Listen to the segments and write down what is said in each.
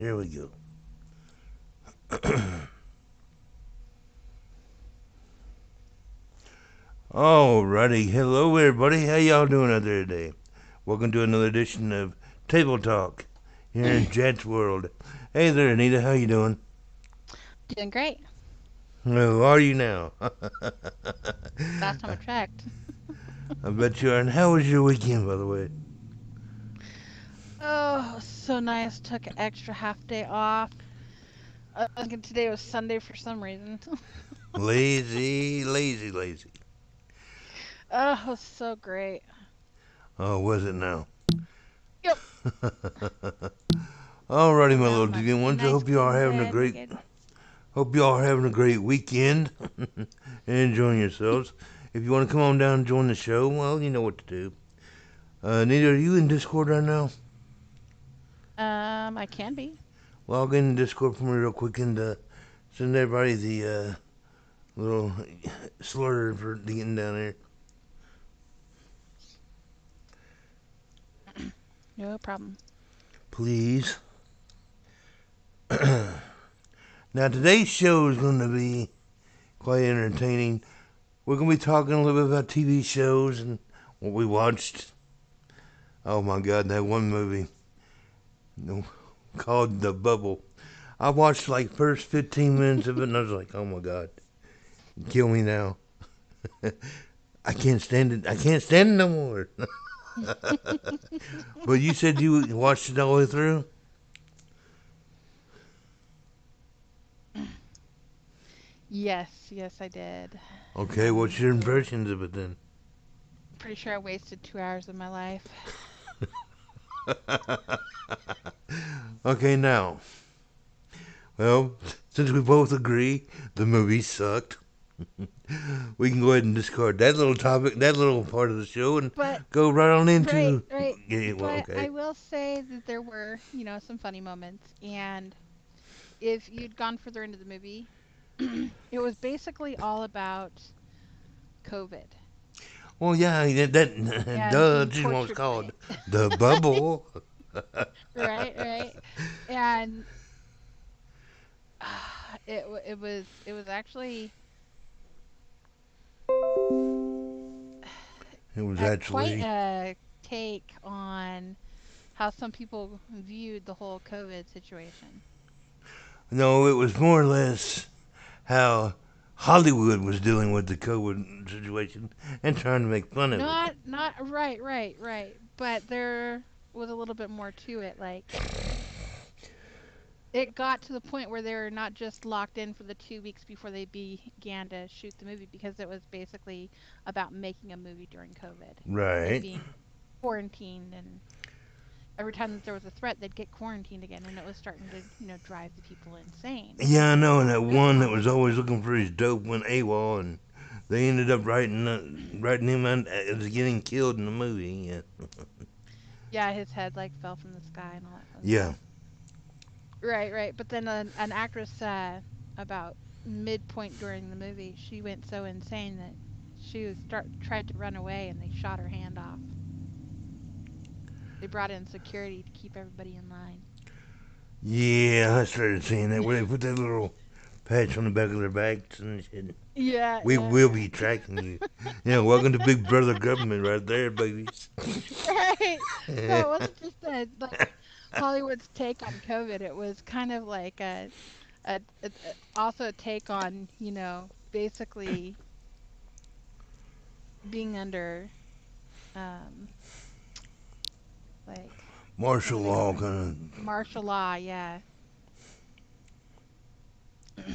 Here we go. Alrighty, hello everybody. How y'all doing out there today? Welcome to another edition of Table Talk here in Jet's World. Hey there, Anita. How you doing? Doing great. How are you now? Last time I checked. I bet you are. And how was your weekend, by the way? Oh, so nice. Took an extra half day off. I was thinking today was Sunday for some reason. Lazy, lazy, lazy. Oh, it was so great. Oh, was it now? Yep. Alrighty, my Now little my deviant ones. I nice hope you all are clean having a bed. We great. good. Hope you all are having a great weekend and enjoying yourselves. If you want to come on down and join the show, well, you know what to do. Anita, are you in Discord right now? I can be. Log in Discord for me real quick and send everybody the little slur for getting down there. No problem. Please. Now, today's show is going to be quite entertaining. We're going to be talking a little bit about TV shows and what we watched. Oh my God, that one movie called The Bubble. I watched like first 15 minutes of it and I was like, oh my God, kill me now. I can't stand it. I can't stand it no more. But you said you watched it all the way through? Yes, I did. Okay, what's your It was impressions of it then? pretty sure I wasted 2 hours of my life. Okay, now, well, since we both agree the movie sucked, we can go ahead and discard that little topic, that little part of the show, and But go right on right, into. right. Yeah, well, But okay. I will say that there were, some funny moments. And if you'd gone further into the movie, it was basically all about COVID Well, yeah, that and duh, being this is what it's tortured by called. it. The bubble. Right. And it was actually It was quite actually. a take on how some people viewed the whole COVID situation. No, it was more or less how Hollywood was dealing with the COVID situation and trying to make fun of it. Not right. But there was a little bit more to it. Like it got to the point where they were not just locked in for the 2 weeks before they began to shoot the movie because it was basically about making a movie during COVID and Right. being quarantined, and every time that there was a threat they'd get quarantined again, and it was starting to drive the people insane. Yeah, I know. And that That's one that how was always looking for his dope went AWOL, and they ended up writing him out as getting killed in the movie. Yeah. yeah, his head like fell from the sky and all that fun Yeah. stuff. Right. But then an actress about midpoint during the movie, she went so insane that she was tried to run away and they shot her hand off. They brought in security to keep everybody in line. Yeah, I started seeing that where they put that little patch on the back of their backs and shit. Yeah, We yeah, will yeah. be tracking you. Welcome to Big Brother government right there, babies. Right. So it wasn't just Hollywood's take on COVID. It was kind of like also a take on, basically being under um like what do Martial they call law it? kind Martial law, yeah. of.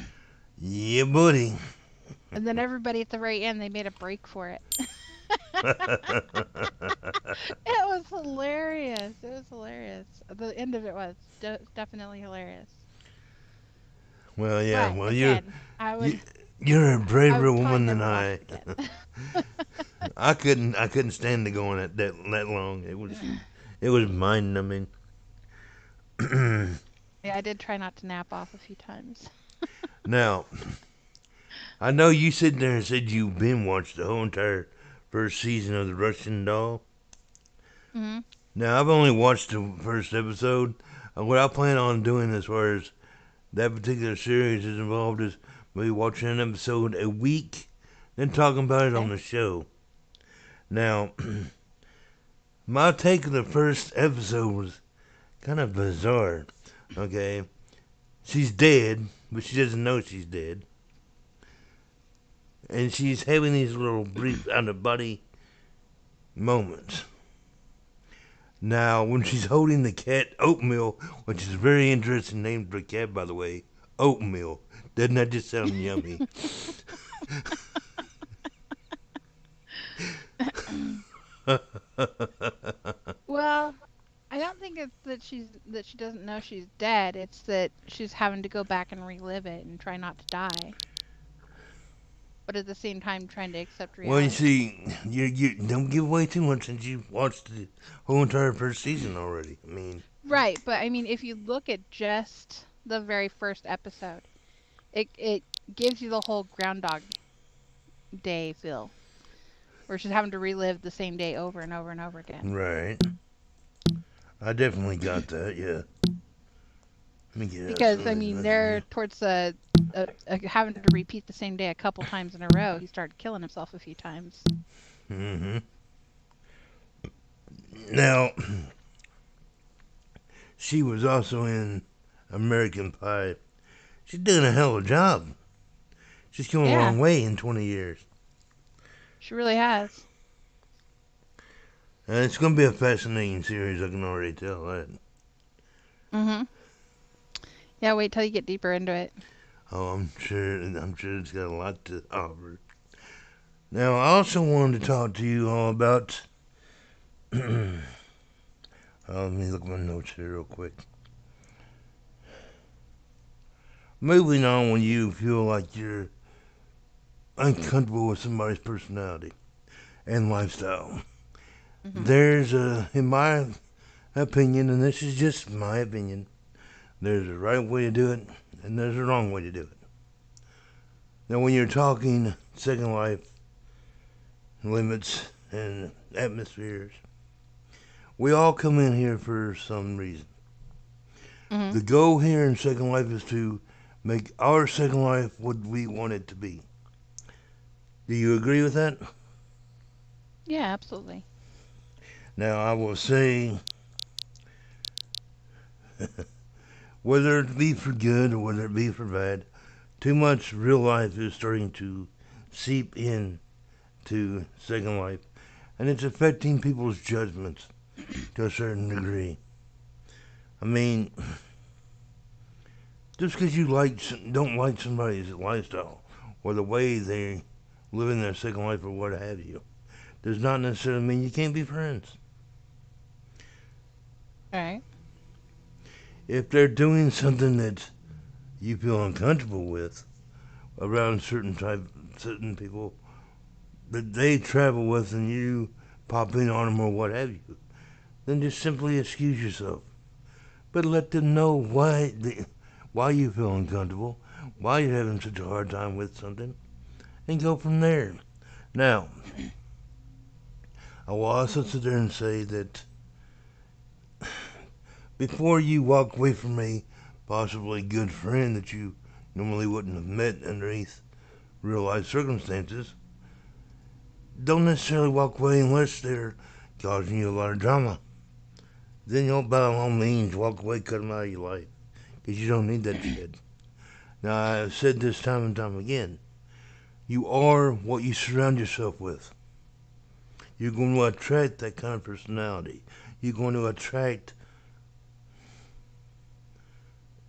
Yeah, buddy. And then everybody at the very end they made a break for it. It was hilarious. It was hilarious. The end of it was definitely hilarious. Well, yeah. But Well, again, you you're a I braver would probably woman than never watch I. it again. I couldn't stand to go on that long. It was mind numbing. Yeah, I did try not to nap off a few times. Now, I know you sitting there and said you been watched the whole entire first season of the Russian Doll. Hmm. Now I've only watched the first episode. What I plan on doing as far as that particular series is involved is maybe watching an episode a week, then talking about it on Okay. the show. Now, my take of the first episode was kind of bizarre. Okay, she's dead, but she doesn't know she's dead, and she's having these little brief out of body moments. Now, when she's holding the cat Oatmeal, which is a very interesting name for a cat, by the way, Oatmeal. Doesn't that just sound yummy? Well, I don't think it's that she doesn't know she's dead. It's that she's having to go back and relive it and try not to die, but at the same time trying to accept Well, you reality. see, you don't give away too much since you've watched the whole entire first season already. I mean, Right, but I mean, if you look at just the very first episode, it gives you the whole Groundhog Day feel, where she's having to relive the same day over and over and over again. right. I definitely got that, yeah. Let me get out some Because of I this mean, message they're here. towards the having to repeat the same day a couple times in a row. He started killing himself a few times. Hmm. Now, she was also in American Pie. She's doing a hell of a job. She's come a Yeah, long way in 20 years. she really has. And it's going to be a fascinating series, I can already tell that. Mhm. Yeah, wait till you get deeper into it. Oh, I'm sure it's got a lot to offer. Now, I also wanted to talk to you all about. Let me look at my notes here real quick. Moving on when you feel like you're uncomfortable with somebody's personality and lifestyle. Mhm. There's in my opinion, and this is just my opinion, there's a right way to do it and there's a wrong way to do it. Now, when you're talking Second Life limits and atmospheres, we all come in here for some reason. Mhm. The goal here in Second Life is to make our Second Life what we want it to be. Do you agree with that? Yeah, absolutely. Now, I will say, whether it be for good or whether it be for bad, too much real life is starting to seep in to Second Life, and it's affecting people's judgments to a certain degree. I mean, just because you don't like somebody's lifestyle or the way they live in their Second Life or what have you, does not necessarily mean you can't be friends. All right. If they're doing something that you feel uncomfortable with around certain people that they travel with and you pop in on them or what have you, then just simply excuse yourself. But let them know why you feel uncomfortable, why you're having such a hard time with something, and go from there. Now, I will also sit there and say that before you walk away from a possibly good friend that you normally wouldn't have met underneath real life circumstances, don't necessarily walk away unless they're causing you a lot of drama. Then you'll by all means walk away, cut them out of your life, because you don't need that shit. Now, I've said this time and time again. You are what you surround yourself with. You're going to attract that kind of personality. You're going to attract.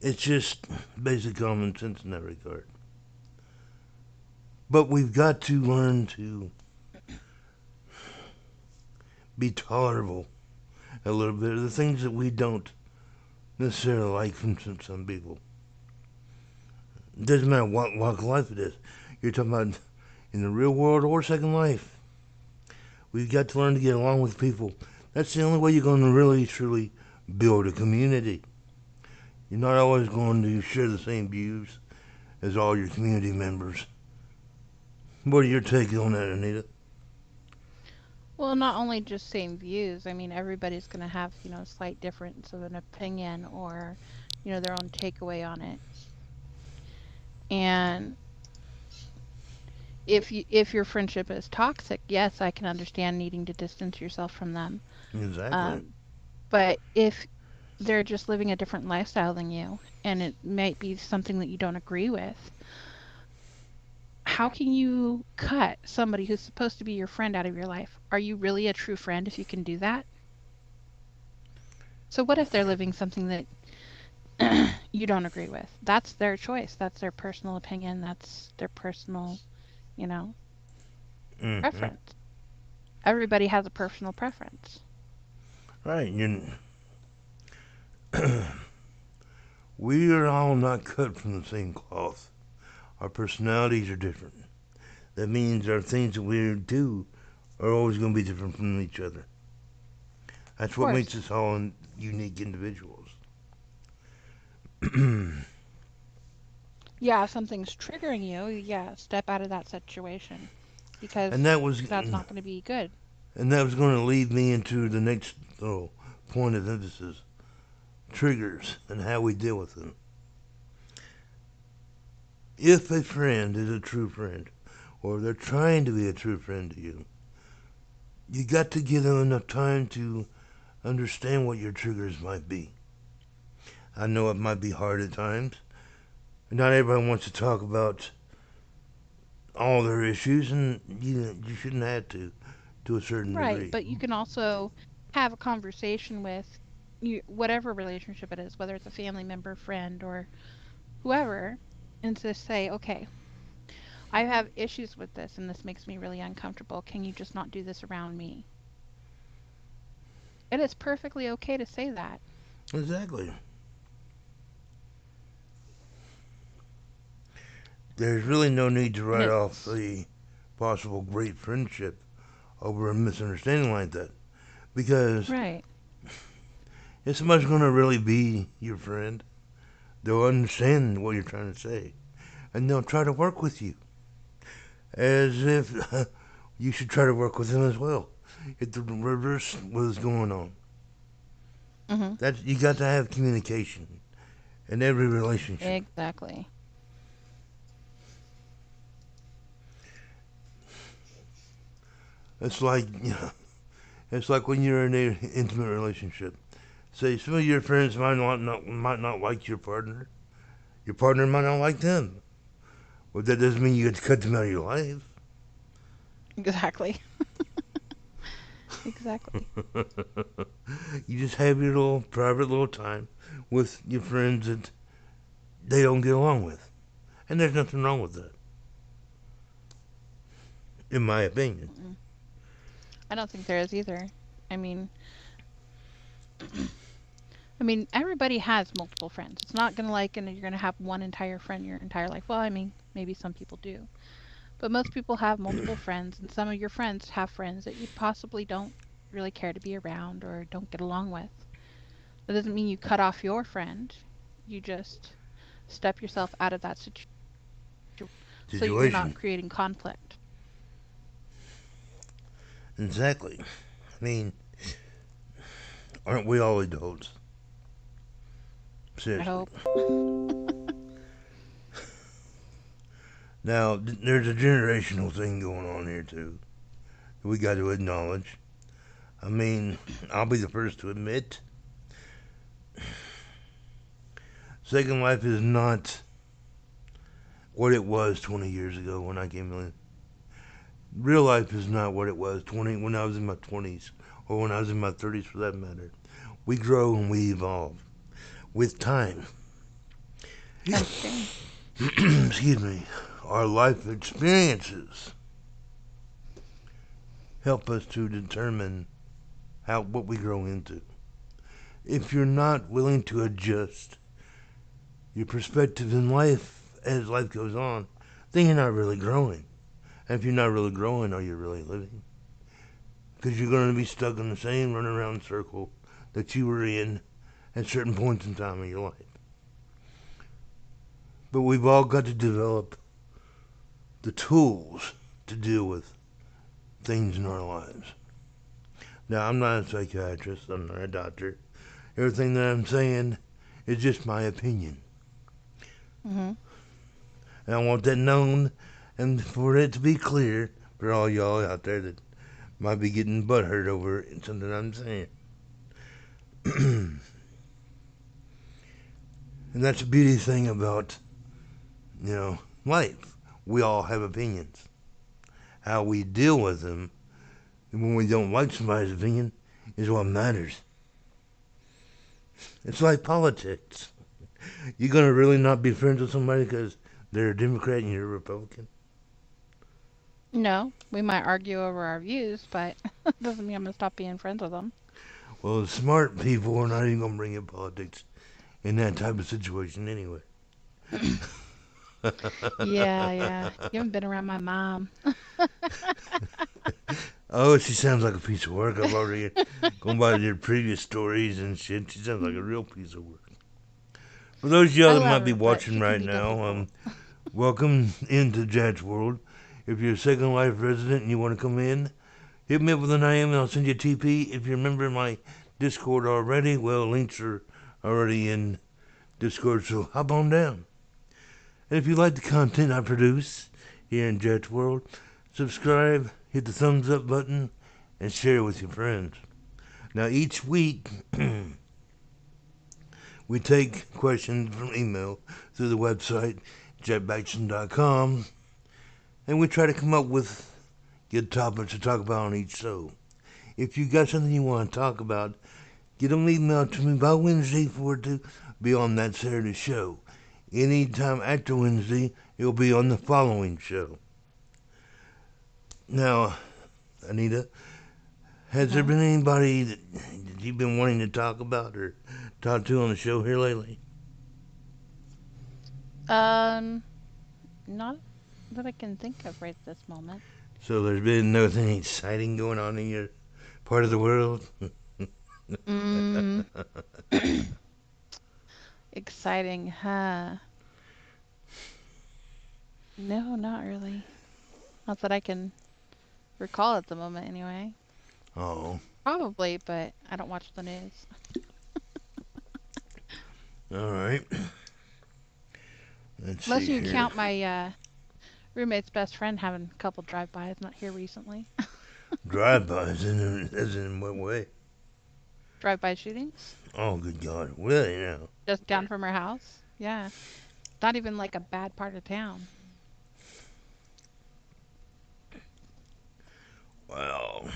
It's just basic common sense in that regard. But we've got to learn to be tolerable a little bit of the things that we don't necessarily like from some people. It doesn't matter what walk of life it is. You're talking about in the real world or Second Life. We've got to learn to get along with people. That's the only way you're going to really, truly build a community. You're not always going to share the same views as all your community members. What are your take on that, Anita? Well, not only just same views. I mean, everybody's going to have, slight difference of an opinion or, their own takeaway on it. And if your friendship is toxic, yes, I can understand needing to distance yourself from them. Exactly. Um, but if they're just living a different lifestyle than you, and it might be something that you don't agree with, how can you cut somebody who's supposed to be your friend out of your life? Are you really a true friend if you can do that? So what if they're living something that you don't agree with? That's their choice. That's their personal opinion. That's their personal, you know, Hmm. preference. Everybody has a personal preference. Right. We are all not cut from the same cloth. Our personalities are different. That means our things that we do are always going to be different from each other. Of That's what makes course. us all unique individuals. Yeah, if something's triggering you, yeah, step out of that situation and because that was that's not going to be good. and that was going to lead me into the next point of emphasis: triggers and how we deal with them. If a friend is a true friend, or they're trying to be a true friend to you, you got to give them enough time to understand what your triggers might be. I know it might be hard at times. Not everybody wants to talk about all their issues, and you shouldn't have to a certain Right, degree. but you can also have a conversation with you, whatever relationship it is, whether it's a family member, friend, or whoever, and to say, okay, I have issues with this and this makes me really uncomfortable. Can you just not do this around me? It is perfectly okay to say that. Exactly. There's really no need to And write off it's a possible great friendship over a misunderstanding like that, because right. if somebody's going to really be your friend, they'll understand what you're trying to say, and they'll try to work with you as if you should try to work with them as well. If the reverse was going on, Hmm. that you got to have communication in every relationship. Exactly. It's like it's like when you're in an intimate relationship. Say some of your friends might not like your partner. Your partner might not like them. Well, that doesn't mean you get to cut them out of your life. Exactly. Exactly. You just have your little private little time with your friends that they don't get along with, and there's nothing wrong with that, in my opinion. Mm-mm. I don't think there is either. I mean, everybody has multiple friends. It's not gonna like, and you're gonna have one entire friend your entire life. Well, maybe some people do, but most people have multiple friends, and some of your friends have friends that you possibly don't really care to be around or don't get along with. That doesn't mean you cut off your friend. You just step yourself out of that situation so you're not Situation. creating conflict. Exactly. I mean, aren't we all adults? I Seriously. hope. Now, there's a generational thing going on here, too, that we got to acknowledge. I mean, I'll be the first to admit Second Life is not what it was 20 years ago when I came in. Real life is not what it was 20 when I was in my 20s or when I was in my 30s for that matter. We grow and we evolve with time. Understand. Excuse me. Our life experiences help us to determine how what we grow into. If you're not willing to adjust your perspective in life as life goes on, then you're not really growing. And if you're not really growing, are you really living? Because you're going to be stuck in the same run around circle that you were in at certain points in time in your life. But we've all got to develop the tools to deal with things in our lives. Now, I'm not a psychiatrist. I'm not a doctor. Everything that I'm saying is just my opinion. Hmm. And I want that known and for it to be clear for all y'all out there that might be getting butthurt over something I'm saying. And that's the beauty thing about, life. We all have opinions. How we deal with them, and when we don't like somebody's opinion, is what matters. It's like politics. You're gonna really not be friends with somebody because they're a Democrat and you're a Republican? No, we might argue over our views, but doesn't mean I'm gonna stop being friends with them. Well, the smart people are not even gonna bring in politics in that type of situation anyway. Yeah, yeah. You haven't been around my mom. Oh, she sounds like a piece of work. I've already gone by their previous stories and shit. She sounds like a real piece of work. For those of y'all I that love might be her, but watching she can right be now, difficult. welcome into Jat's World. If you're a Second Life resident and you want to come in, hit me up with an IM and I'll send you a TP. If you're a member of my Discord already, well, links are already in Discord, so hop on down. And if you like the content I produce here in Jat's World, subscribe, hit the thumbs up button, and share it with your friends. Now, each week, we take questions from email through the website, jetbaction.com, and we try to come up with good topics to talk about on each show. If you got something you want to talk about, get them emailed to me by Wednesday for it to be on that Saturday show. Anytime after Wednesday, it'll be on the following show. Now, Anita, has there Hmm. been anybody that you've been wanting to talk about or talk to on the show here lately? Um, Not that I can think of right this moment. So there's been nothing exciting going on in your part of the world? Mm, exciting, huh? No, not really. Not that I can recall at the moment, anyway. Oh, Probably, but I don't watch the news. all right. Let's see Unless you here. count my roommate's best friend having a couple drive-bys, not here recently. Drive-bys, as in what way? Drive-by shootings, Oh, good God. Really now? just down from her house. Yeah, not even like a bad part of town. Wow.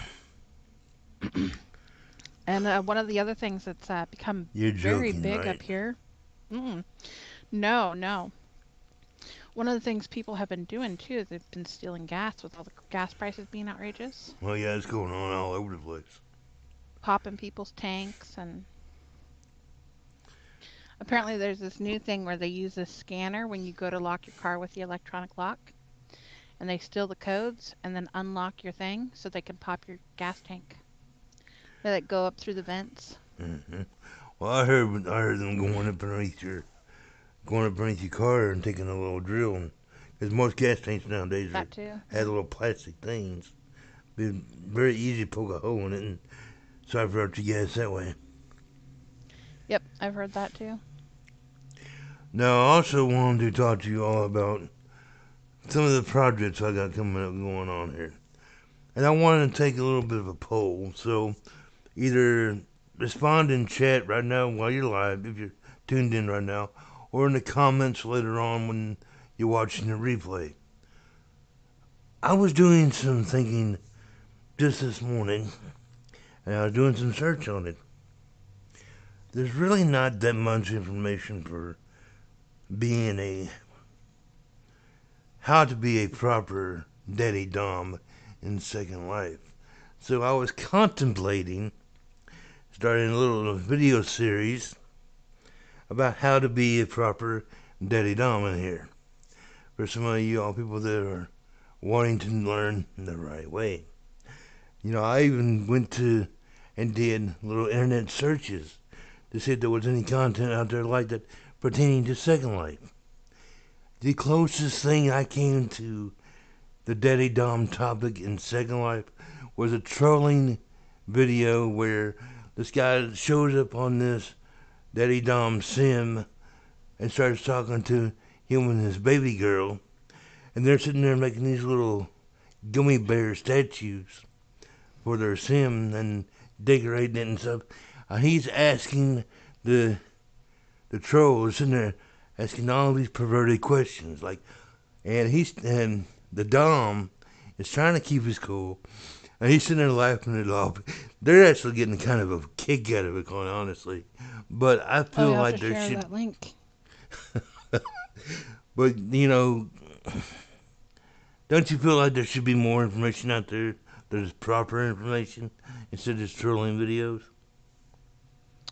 And one of the other things that's become You're very joking, big right? up here. Mm, no, no. One of the things people have been doing too is they've been stealing gas with all the gas prices being outrageous, Well, yeah, it's going on all over the place. popping people's tanks, and apparently there's this new thing where they use a scanner when you go to lock your car with the electronic lock, and they steal the codes and then unlock your thing so they can pop your gas tank. They like go up through the vents. Hmm. Well, I heard them going up underneath your car and taking a little drill, and because most gas tanks nowadays That too. had Yeah. little plastic things. Be very easy to poke a hole in it and siphon out your gas that way. Yep, I've heard that too. Now, I also wanted to talk to you all about some of the projects I got coming up going on here. And I wanted to take a little bit of a poll. So either respond in chat right now while you're live, if you're tuned in right now, or in the comments later on when you're watching the replay. I was doing some thinking just this morning, and I was doing some search on it. There's really not that much information for being a how to be a proper daddy dom in Second Life. So I was contemplating starting a little video series about how to be a proper daddy dom in here for some of you all people that are wanting to learn the right way. I even went to and did little internet searches to see if there was any content out there like that pertaining to Second Life. The closest thing I came to the daddy dom topic in Second Life was a trolling video where this guy shows up on this Daddy Dom sim and starts talking to him and his baby girl, and they're sitting there making these little gummy bear statues for their sim and decorating it and stuff. He's asking the the troll is sitting there asking all these perverted questions, like, and the Dom is trying to keep his cool, and he's sitting there laughing it off. They're actually getting kind of a kick out of it, quite honestly. But I Oh, feel you'll have to like there share should, that link. but don't you feel like there should be more information out there? There's proper information instead of just trolling videos.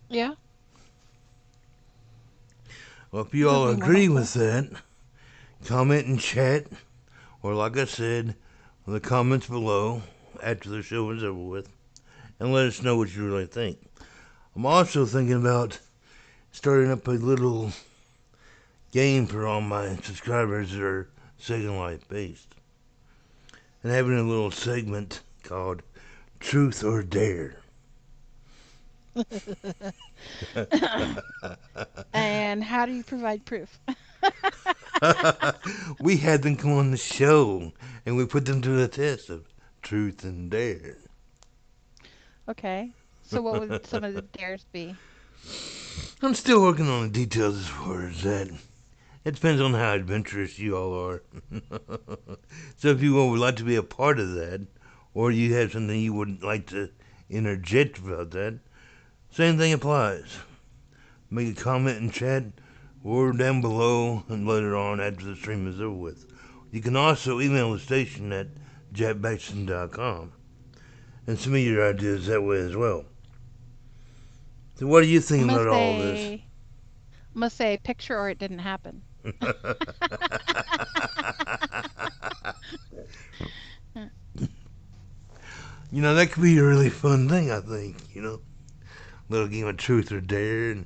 Yeah, Well, if you that'd all be more agree helpful. with that, comment in chat, or like I said, in the comments below after the show is over with, and let us know what you really think. I'm also thinking about starting up a little game for all my subscribers that are Second Life based, and having a little segment called Truth or Dare. And how do you provide proof? We had them come on the show, and we put them to the test of Truth and Dare. Okay. So what would some of the dares be? I'm still working on the details as far as that. It depends on how adventurous you all are. So if you all would like to be a part of that, or you have something you would like to interject about that, same thing applies. Make a comment in chat or down below and later on after the stream is over with. You can also email the station at jackbaxton.com and submit your ideas that way as well. So what do you I'm think gonna about all this? say I'm gonna say picture or it didn't happen. That could be a really fun thing, I think. Little game of truth or dare.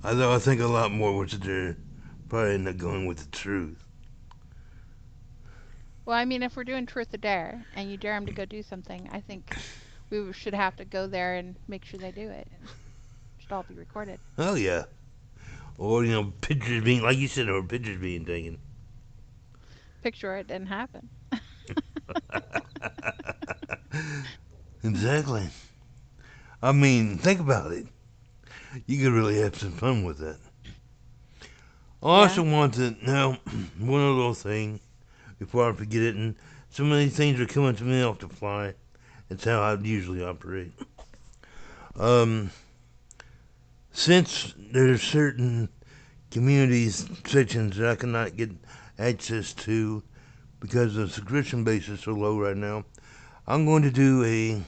Although I think a lot more was dare. Probably end up going with the truth. Well, I mean, if we're doing truth or dare, and you dare them to go do something, I think should have to go there and make sure they do it. It should all be recorded. Oh, yeah. Or, pictures being, like you said, or pictures being taken. Picture or it didn't happen. Exactly. I mean, think about it. You could really have some fun with that. I Yeah. also want to now one other little thing before I forget it, and so many things are coming to me off the fly. It's how I usually operate. Um, since there's certain communities sections that I cannot get access to because the subscription base is so low right now, I'm going to do a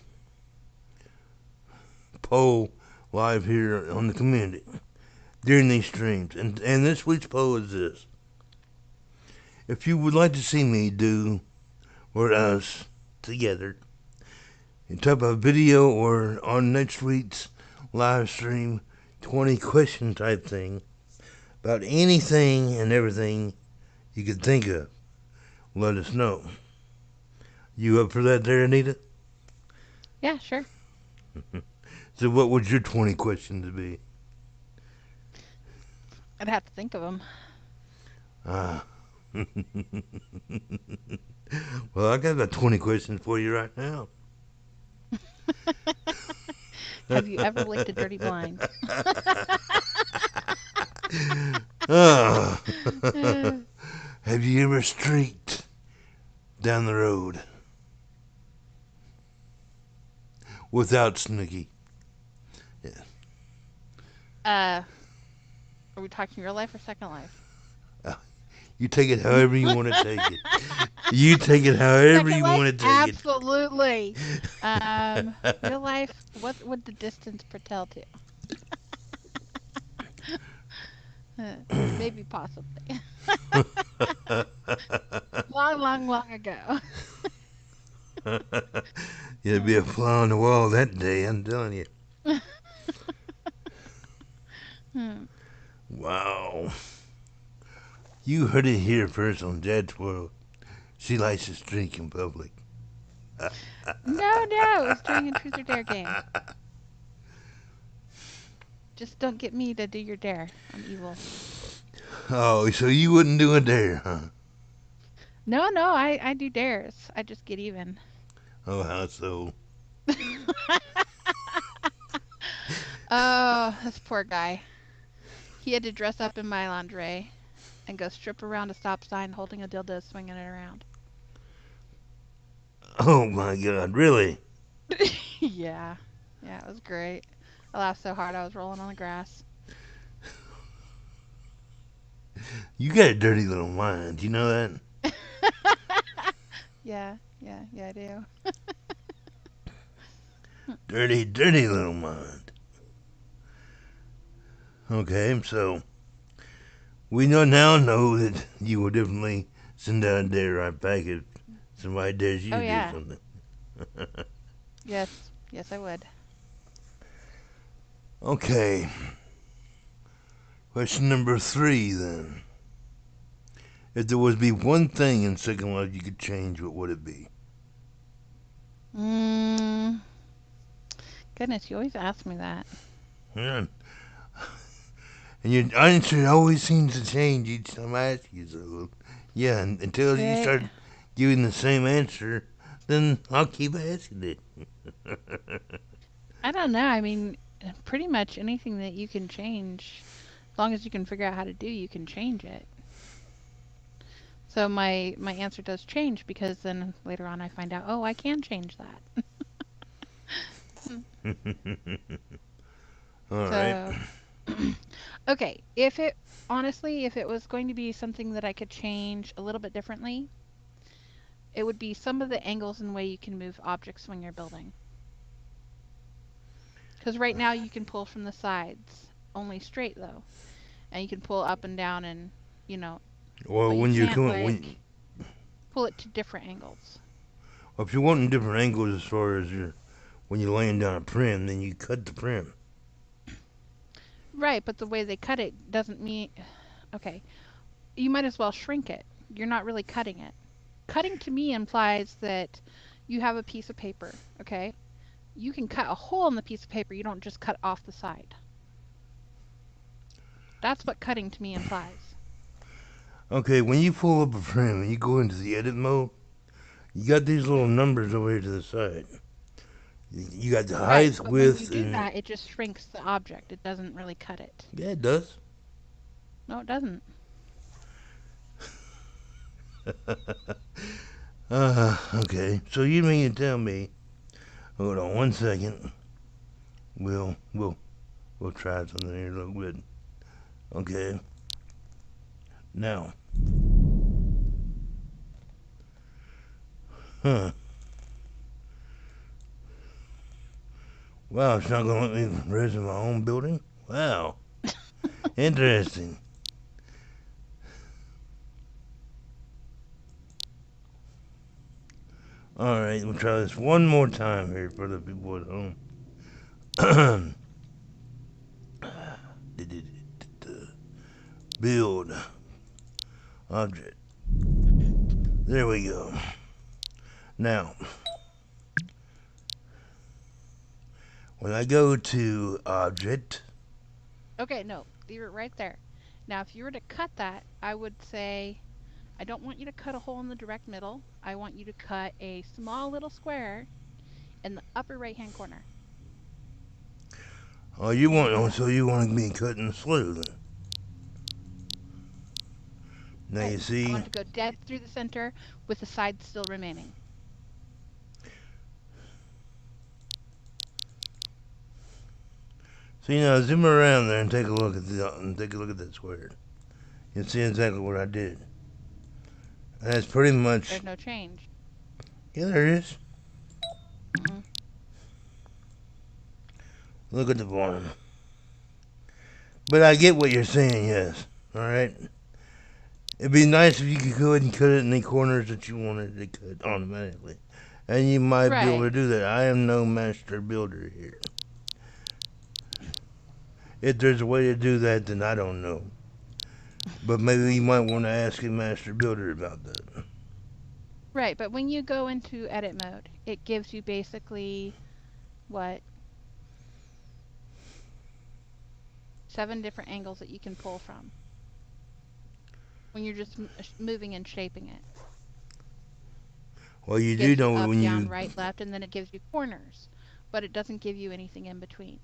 poll live here on the community during these streams. And this week's poll is this. If you would like to see me do, or us, together, in type of video or on next week's live stream, 20 question type thing, about anything and everything you could think of, let us know. You up for that there, Anita? Yeah, sure. So what would your 20 questions be? I'd have to think of them. Ah. Well, I got about 20 questions for you right now. Have you ever licked a dirty blind? Ah. Uh, Have you ever streaked down the road without Snooky? are we talking real life or second life? You take it however you want to take it. You take it however Second you life? want to take it. Absolutely. Real life, what would the distance pertell to? Maybe possibly. Long, long, long ago. You'd be a fly on the wall that day, I'm telling you. Hmm. Wow. You heard it here first on Dad's World. She likes to drink in public. No, no, it was during a truth or dare game. Just don't get me to do your dare. I'm evil. Oh, so you wouldn't do a dare, huh? No, no, I do dares. I just get even. Oh, how so? Oh, this poor guy. He had to dress up in my lingerie and go strip around a stop sign holding a dildo swinging it around. Oh my God, really? Yeah. Yeah, it was great. I laughed so hard I was rolling on the grass. You got a dirty little mind. You know that? Yeah, yeah, yeah, I do. Dirty, dirty little mind. Okay, so we now know that you will definitely send out a dare right back if somebody dares you Oh, to do yeah. something. Yes. Yes, I would. Okay, question number 3 then. If there was be one thing in Second Life you could change, what would it be? Mm, goodness, you always ask me that. Yeah. And your answer always seems to change each time I ask you. So, yeah, until you Right? start giving the same answer, then I'll keep asking it. I don't know. I mean, pretty much anything that you can change, as long as you can figure out how to do, you can change it. So my answer does change because then later on I find out, oh, I can change that. All right. So, okay, if it honestly, if it was going to be something that I could change a little bit differently, it would be some of the angles and way you can move objects when you're building. Because right now you can pull from the sides, only straight though, and you can pull up and down and you know, Well, but you when you're can't coming, like pull it to different angles. if you're wanting different angles as far as when you're laying down a prim, then you cut the prim. Right, but the way they cut it doesn't mean okay. You might as well shrink it. You're not really cutting it. Cutting to me implies that you have a piece of paper, okay? You can cut a hole in the piece of paper, you don't just cut off the side. That's what cutting to me implies. Okay, when you pull up a prim and you go into the edit mode, you got these little numbers over here to the side. You got the Right, height, but when you width, do and that, it just shrinks the object. It doesn't really cut it. yeah, it does. No, it doesn't. Okay. So you mean to tell me? Hold on one second. We'll we'll we'll try something here real good. Okay. Now, huh? Wow, it's not gonna let me raise my own building. Wow, interesting. All right, we'll try this one more time here for the people at home. Build object. There we go. Now, when I go to object, Okay, no, leave it right there. Now, if you were to cut that, I would say, I don't want you to cut a hole in the direct middle. I want you to cut a small little square in the upper right hand corner. oh, so you want me cutting slow then? Now Right. you I see, want it to go dead through the center with the sides still remaining. now zoom around there and take a look at that square. You'll see exactly what I did. And that's pretty much There's no change. yeah, there is. Mm-mm. Look at the bottom. But I get what you're saying. Yes. All right. It'd be nice if you could go ahead and cut it in the corners that you wanted to cut automatically. And you might be able to Right. do that. I am no master builder here. If there's a way to do that, then I don't know. But maybe you might want to ask a master builder about that. Right, but when you go into edit mode, it gives you basically what 7 different angles that you can pull from when you're just moving and shaping it. Well, you It do gives you know up, when down, you. right, left, and then it gives you corners, but it doesn't give you anything in between.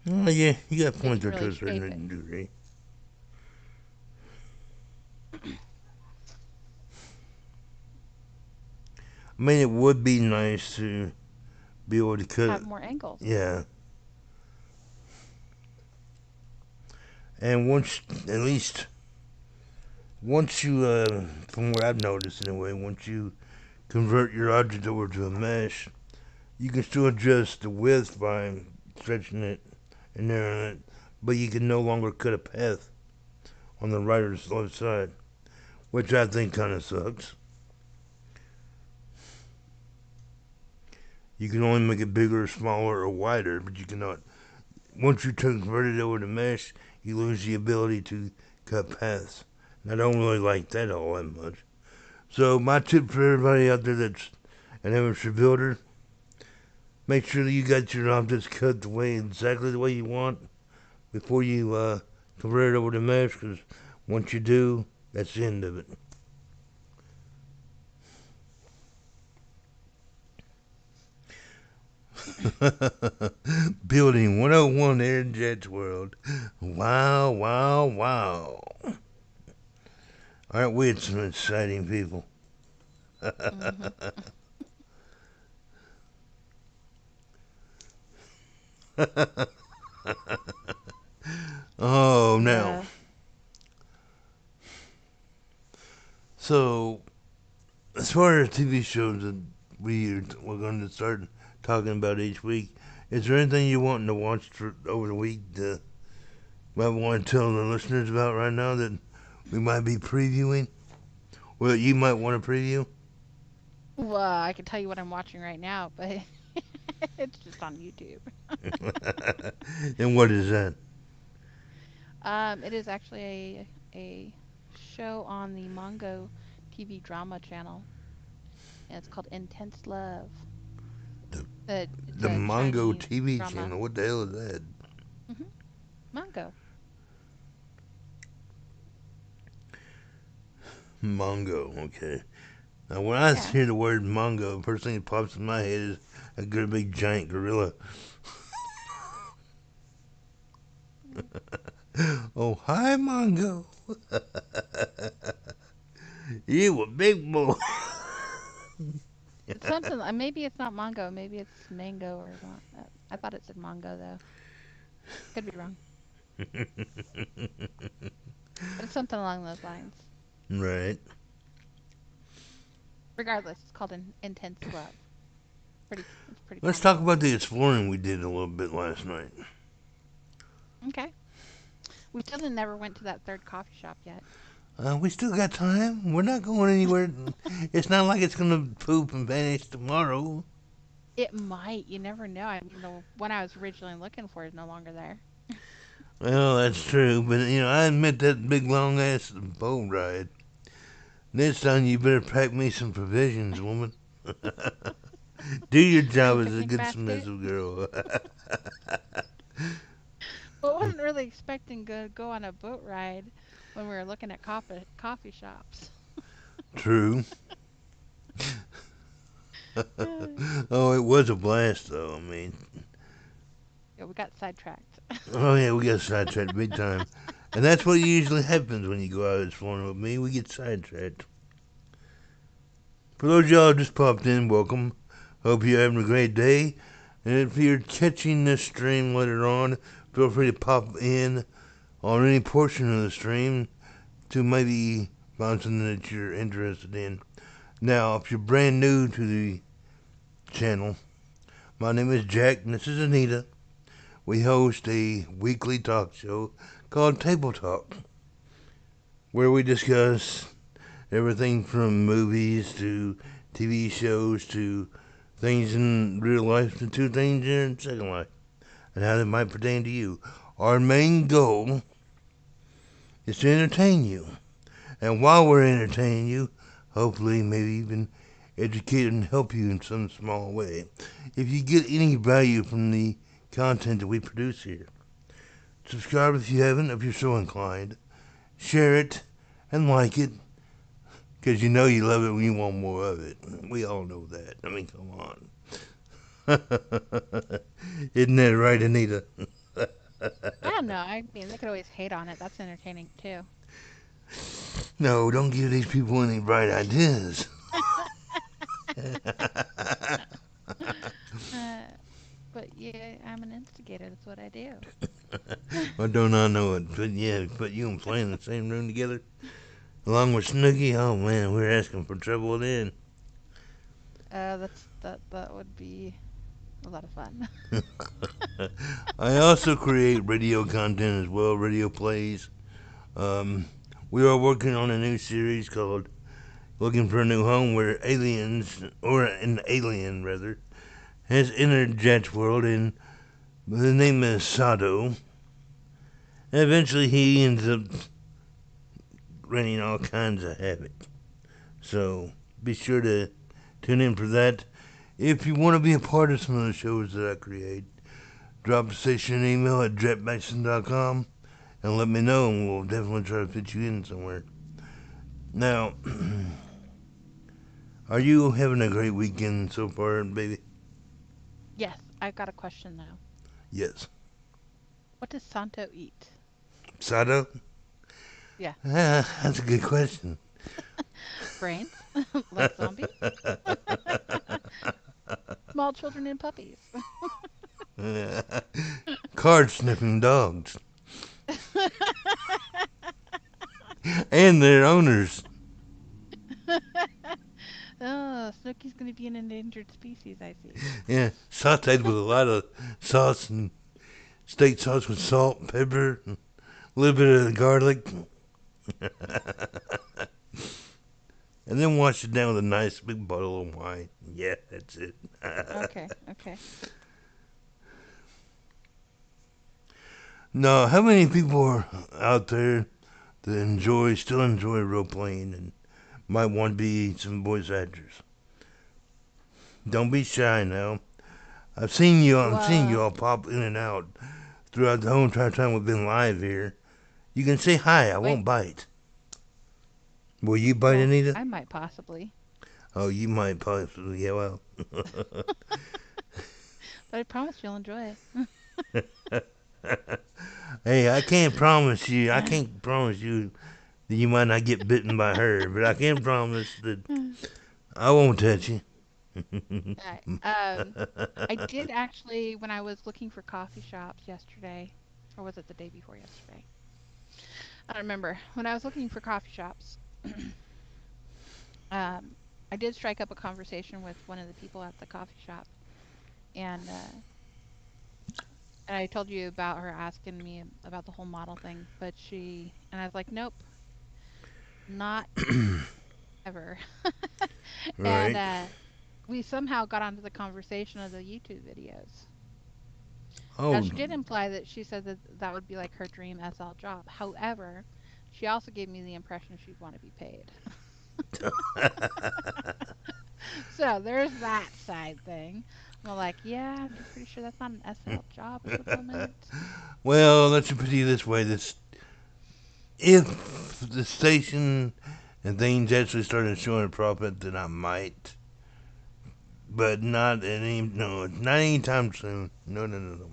Oh, yeah, you got So you points can to really a shape it. certain degree. I mean, it would be nice to be able to cut. Have more angles. Yeah. And once, at least, once you, from what I've noticed anyway, once you convert your object over to a mesh, you can still adjust the width by stretching it and narrowing it, but you can no longer cut a path on the right or left side, which I think kind of sucks. You can only make it bigger, smaller, or wider, but you cannot. Once you convert it over to mesh, you lose the ability to cut paths. And I don't really like that all that much. So my tip for everybody out there that's an amateur builder: make sure that you got your objects cut the way exactly the way you want before you convert it over to mesh. Because once you do, that's the end of it. Building 101 Air Jets World. Wow, wow, wow. Aren't we some exciting people? Hmm. Oh, now. Yeah. So, as far as TV shows that we're going to start talking about each week, is there anything you want to watch over the week that might want to tell the listeners about right now that we might be previewing? Well, you might want to preview? Well, I can tell you what I'm watching right now, but it's just on YouTube. And what is that? It is actually a show on the Mongo TV drama channel, and it's called Intense Love. The, It's the a Mongo Chinese TV drama. channel. What the hell is that? Hmm. Mongo. Mongo, okay. Now, when I Yeah. hear the word Mongo, the first thing that pops in my head is a good big giant gorilla. Oh, hi, Mongo. You a big boy. It's something. Maybe it's not Mongo. Maybe it's Mango or I thought it said Mongo though. Could be wrong, but it's something along those lines. Right. Regardless, it's called Intense Love. It's pretty Let's talk comical. about the exploring we did a little bit last night. Okay. We still never went to that third coffee shop yet. We still got time. We're not going anywhere. It's not like it's going to poop and vanish tomorrow. It might. You never know. I mean, the one I was originally looking for is no longer there. Well, that's true, but I admit that big long ass boat ride. Next time you better pack me some provisions, woman. Do your Bring a job as a picnic good basket. submissive girl. Well, I wasn't really expecting to go on a boat ride when we were looking at coffee shops. True. Oh, it was a blast, though. I mean, Yeah, we got sidetracked. oh yeah, we got sidetracked big time, and that's what usually happens when you go out exploring with me. We get sidetracked. For those of y'all who just popped in, welcome. Hope you're having a great day. And if you're catching this stream later on, feel free to pop in on any portion of the stream to maybe find something that you're interested in. Now, if you're brand new to the channel, my name is Jack and this is Anita. We host a weekly talk show called Table Talk, where we discuss everything from movies to TV shows to things in real life to things in Second Life and how they might pertain to you. Our main goal is to entertain you. And while we're entertaining you, hopefully, maybe even educate and help you in some small way. If you get any value from the content that we produce here, subscribe if you haven't, if you're so inclined. Share it and like it, because you know you love it when you want more of it. We all know that. I mean, come on. Isn't that right, Anita? I don't know. I mean, they could always hate on it. That's entertaining too. No, don't give these people any bright ideas. Uh, but yeah, I'm an instigator. That's what I do. I do not know it, but yeah, put you and Flynn in the same room together, along with Snooky. Oh man, we're asking for trouble then. That would be a lot of fun. I also create radio content as well, radio plays. Um, we are working on a new series called "Looking for a New Home," where aliens, or an alien rather, has entered Jet's world, and the name is Sado. And eventually, he ends up wreaking all kinds of havoc. So be sure to tune in for that. If you want to be a part of some of the shows that I create, drop the station an email at jetmason.com and let me know, and we'll definitely try to fit you in somewhere. Now, are you having a great weekend so far, baby? Yes, I've got a question now. Yes. What does Santo eat? Sado? Yeah, That's a good question. brains, like zombies, small children and puppies. Card sniffing dogs and their owners. Oh, Snooky's gonna be an endangered species. I see. Yeah, sauteed with a lot of sauce and steak sauce with salt, pepper, and a little bit of garlic, and then wash it down with a nice big bottle of wine. Yeah, that's it. Okay, okay. No, how many people are out there that still enjoy role playing and might want to be some voice actors? Don't be shy now. I'm seeing you Well, all pop in and out throughout the whole entire time we've been live here. You can say hi. I wait. won't bite. Will you bite, Well, Anita? I might possibly, Oh, you might possibly. Yeah, well. but I promise you'll enjoy Hey, I can't promise you. I it. can't promise you that you might not get bitten by her, but I can promise that I won't touch you. Alright, I did actually, when I was looking for coffee shops yesterday, or was it the day before yesterday? I don't remember. When I was looking for coffee shops, um, I did strike up a conversation with one of the people at the coffee shop, and I told you about her asking me about the whole model thing, but and I was like, nope, not ever. And Right. we somehow got onto the conversation of the YouTube videos. Now, Oh, she did imply that she said that that would be like her dream SL job. However, she also gave me the impression she'd want to be paid. So there's that side thing. I'm like, yeah, I'm pretty sure that's not an SL job at the moment. well, let's put it this way: this if the station and things actually started showing a profit, then I might, but not anytime soon. No, no, no, no.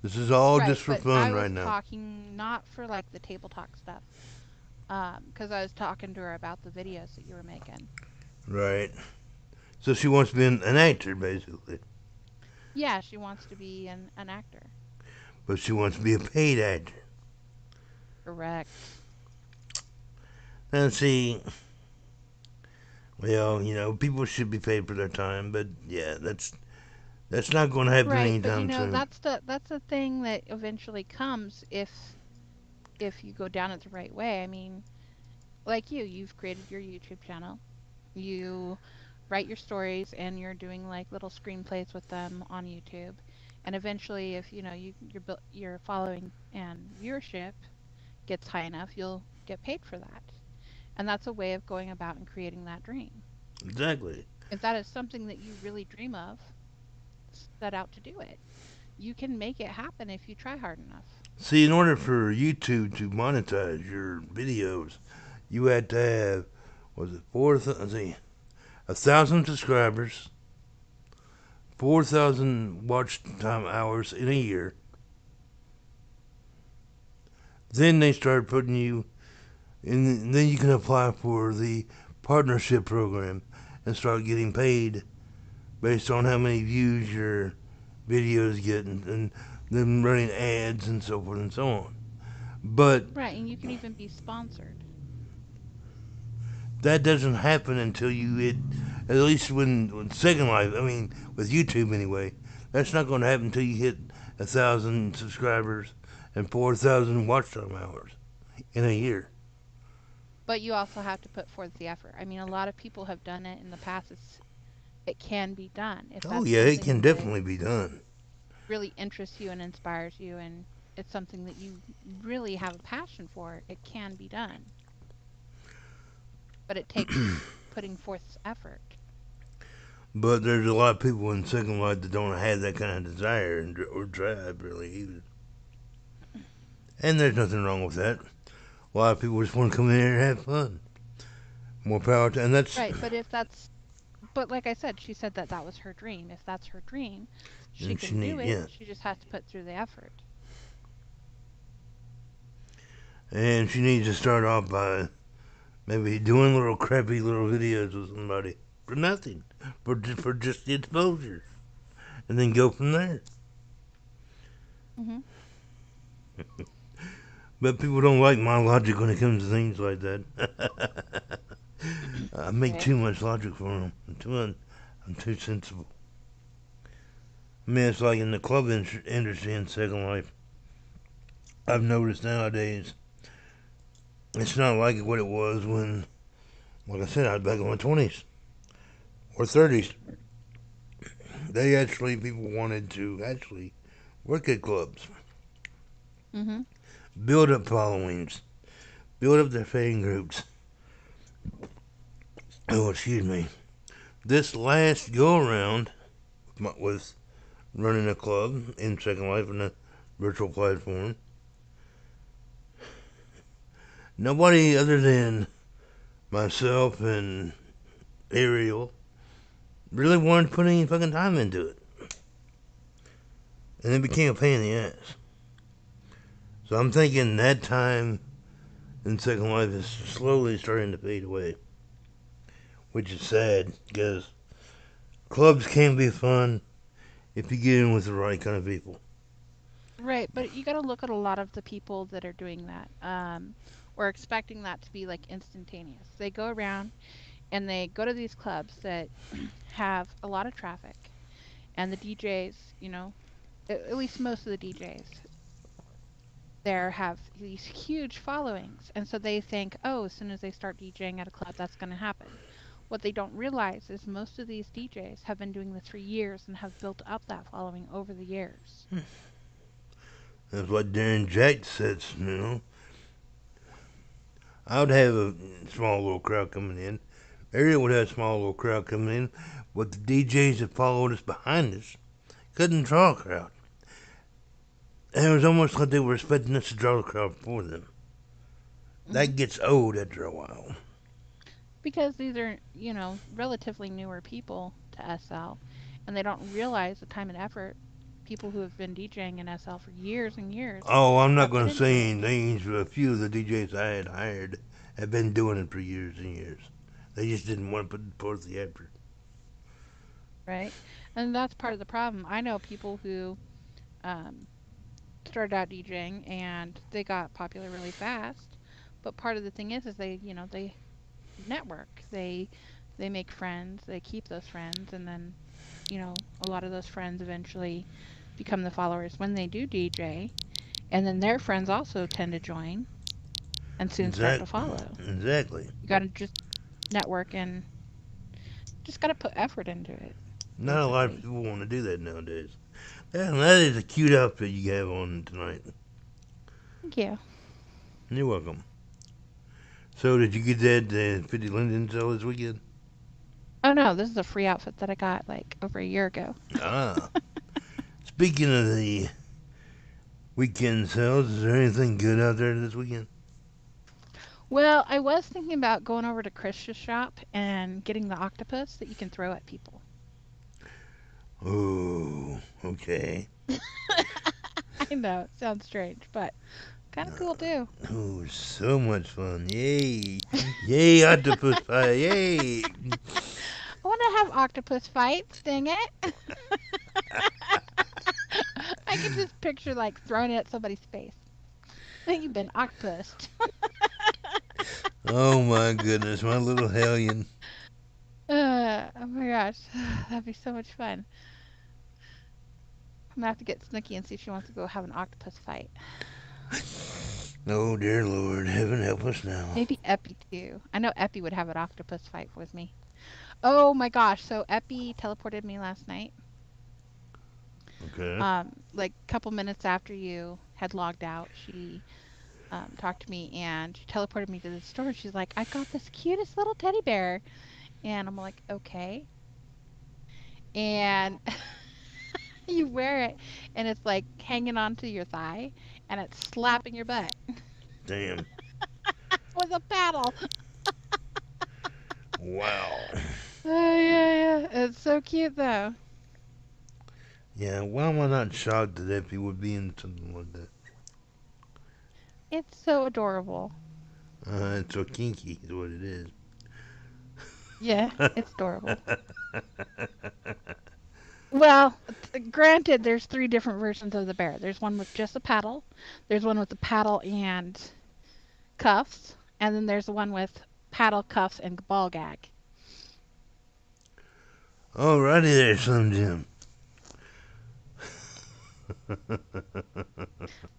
This is all Right, just for but fun I right was now. talking not for like the table talk stuff, because I was talking to her about the videos that you were making. Right. So she wants to be an actor, basically, Yeah, she wants to be an actor. but she wants to be a paid actor. Correct. Now, see, well, people should be paid for their time, but yeah, that's not going to happen Right, but anytime soon. that's the thing that eventually comes if you go down it the right way. I mean, like you've created your YouTube channel. You write your stories and you're doing like little screenplays with them on YouTube. And eventually if your following and viewership gets high enough, you'll get paid for that. And that's a way of going about and creating that dream. Exactly. If that is something that you really dream of, set out to do it. You can make it happen if you try hard enough. See, in order for YouTube to monetize your videos, you had to have, was it let's see, 1,000 subscribers, 4,000 watch time hours in a year. Then they started putting you in, then you can apply for the partnership program and start getting paid based on how many views your videos get and them running ads and so forth and so on. But Right, and you can even be sponsored. that doesn't happen until you hit, at least when Second Life, I mean, with YouTube anyway, that's not going to happen until you hit 1,000 subscribers and 4,000 watch time hours in a year. But you also have to put forth the effort. I mean, a lot of people have done it in the past. It can be done if Oh, that's yeah, it can something that definitely be done. really interests you and inspires you, and it's something that you really have a passion for. It can be done, but it takes putting forth effort. But there's a lot of people in Second Life that don't have that kind of desire or drive, really, either. And there's nothing wrong with that. A lot of people just want to come in here and have fun. More power to, and that's, Right, but if that's but like I said, she said that that was her dream. If that's her dream, she and she can do need, it. yeah. She just has to put through the effort. And she needs to start off by maybe doing little crappy little videos with somebody for nothing, for just the exposure, and then go from there. Hmm. But people don't like my logic when it comes to things like that. I make Right. too much logic for them. I'm too sensible. I mean, it's like in the club industry in Second Life. I've noticed nowadays it's not like what it was when, like I said, I was back in my 20s or 30s. They actually, people wanted to actually work at clubs, Hmm. build up followings, build up their fan groups. Oh, excuse me. This last go around with running a club in Second Life on a virtual platform, nobody other than myself and Ariel really wanted to put any fucking time into it. And it became a pain in the ass. So I'm thinking that time in Second Life is slowly starting to fade away, which is sad because clubs can be fun if you get in with the right kind of people. Right, but you got to look at a lot of the people that are doing that, or expecting that to be like instantaneous. They go around and they go to these clubs that have a lot of traffic, and the DJs, at least most of the DJs there have these huge followings. And so they think, oh, as soon as they start DJing at a club, that's going to happen. What they don't realize is most of these DJs have been doing this for years and have built up that following over the years. That's what Darren Jack says, I would have a small little crowd coming in. Ariel would have a small little crowd coming in, but the DJs that followed us behind us couldn't draw a crowd. And it was almost like they were expecting us to draw the crowd for them. Hmm. That gets old after a while. Because these are, relatively newer people to SL, and they don't realize the time and effort people who have been DJing in SL for years and years Oh, I'm not have going put to into say it. any names, but a few of the DJs I had hired have been doing it for years and years. They just didn't want to put forth the effort. Right? And that's part of the problem. I know people who um, started out DJing and they got popular really fast. But part of the thing is they network. They make friends, they keep those friends, and then, a lot of those friends eventually become the followers when they do DJ, and then their friends also tend to join and soon start to follow. Exactly. You got to just network and just got to put effort into it, Not a lot of basically. people want to do that nowadays. That is a cute outfit you have on tonight. Thank you. You're welcome. So did you get that 50 Linden sale this weekend? Oh no, this is a free outfit that I got like over a year ago. Ah. Speaking of the weekend sales, is there anything good out there this weekend? Well, I was thinking about going over to Chris's shop and getting the octopus that you can throw at people. Oh, okay. I know, it sounds strange, but kind of cool too. Oh, so much fun. Yay. Yay, octopus pie. Yay. I want to have octopus fights, dang it. I can just picture like throwing it at somebody's face. You've been octopused. Oh my goodness, my little hellion. Oh my gosh, that'd be so much fun. I'm gonna have to get Snooki and see if she wants to go have an octopus fight. Oh dear Lord, heaven help us now. Maybe Epi too. I know Epi would have an octopus fight with me. Oh my gosh, so Epi teleported me last night. Okay. Like a couple minutes after you had logged out, she talked to me and she teleported me to the store. She's like, I got this cutest little teddy bear. And I'm like, okay. And you wear it and it's like hanging onto your thigh and it's slapping your butt Damn. with a paddle. Wow. Oh, yeah, yeah. It's so cute though. Yeah, why am I not shocked that Effie would be in something like that? It's so adorable. It's so kinky, is what it is. Yeah, it's adorable. Well, granted, there's three different versions of the bear. There's one with just a paddle, there's one with the paddle and cuffs, and then there's the one with paddle, cuffs, and ball gag. Alrighty there, Slim Jim.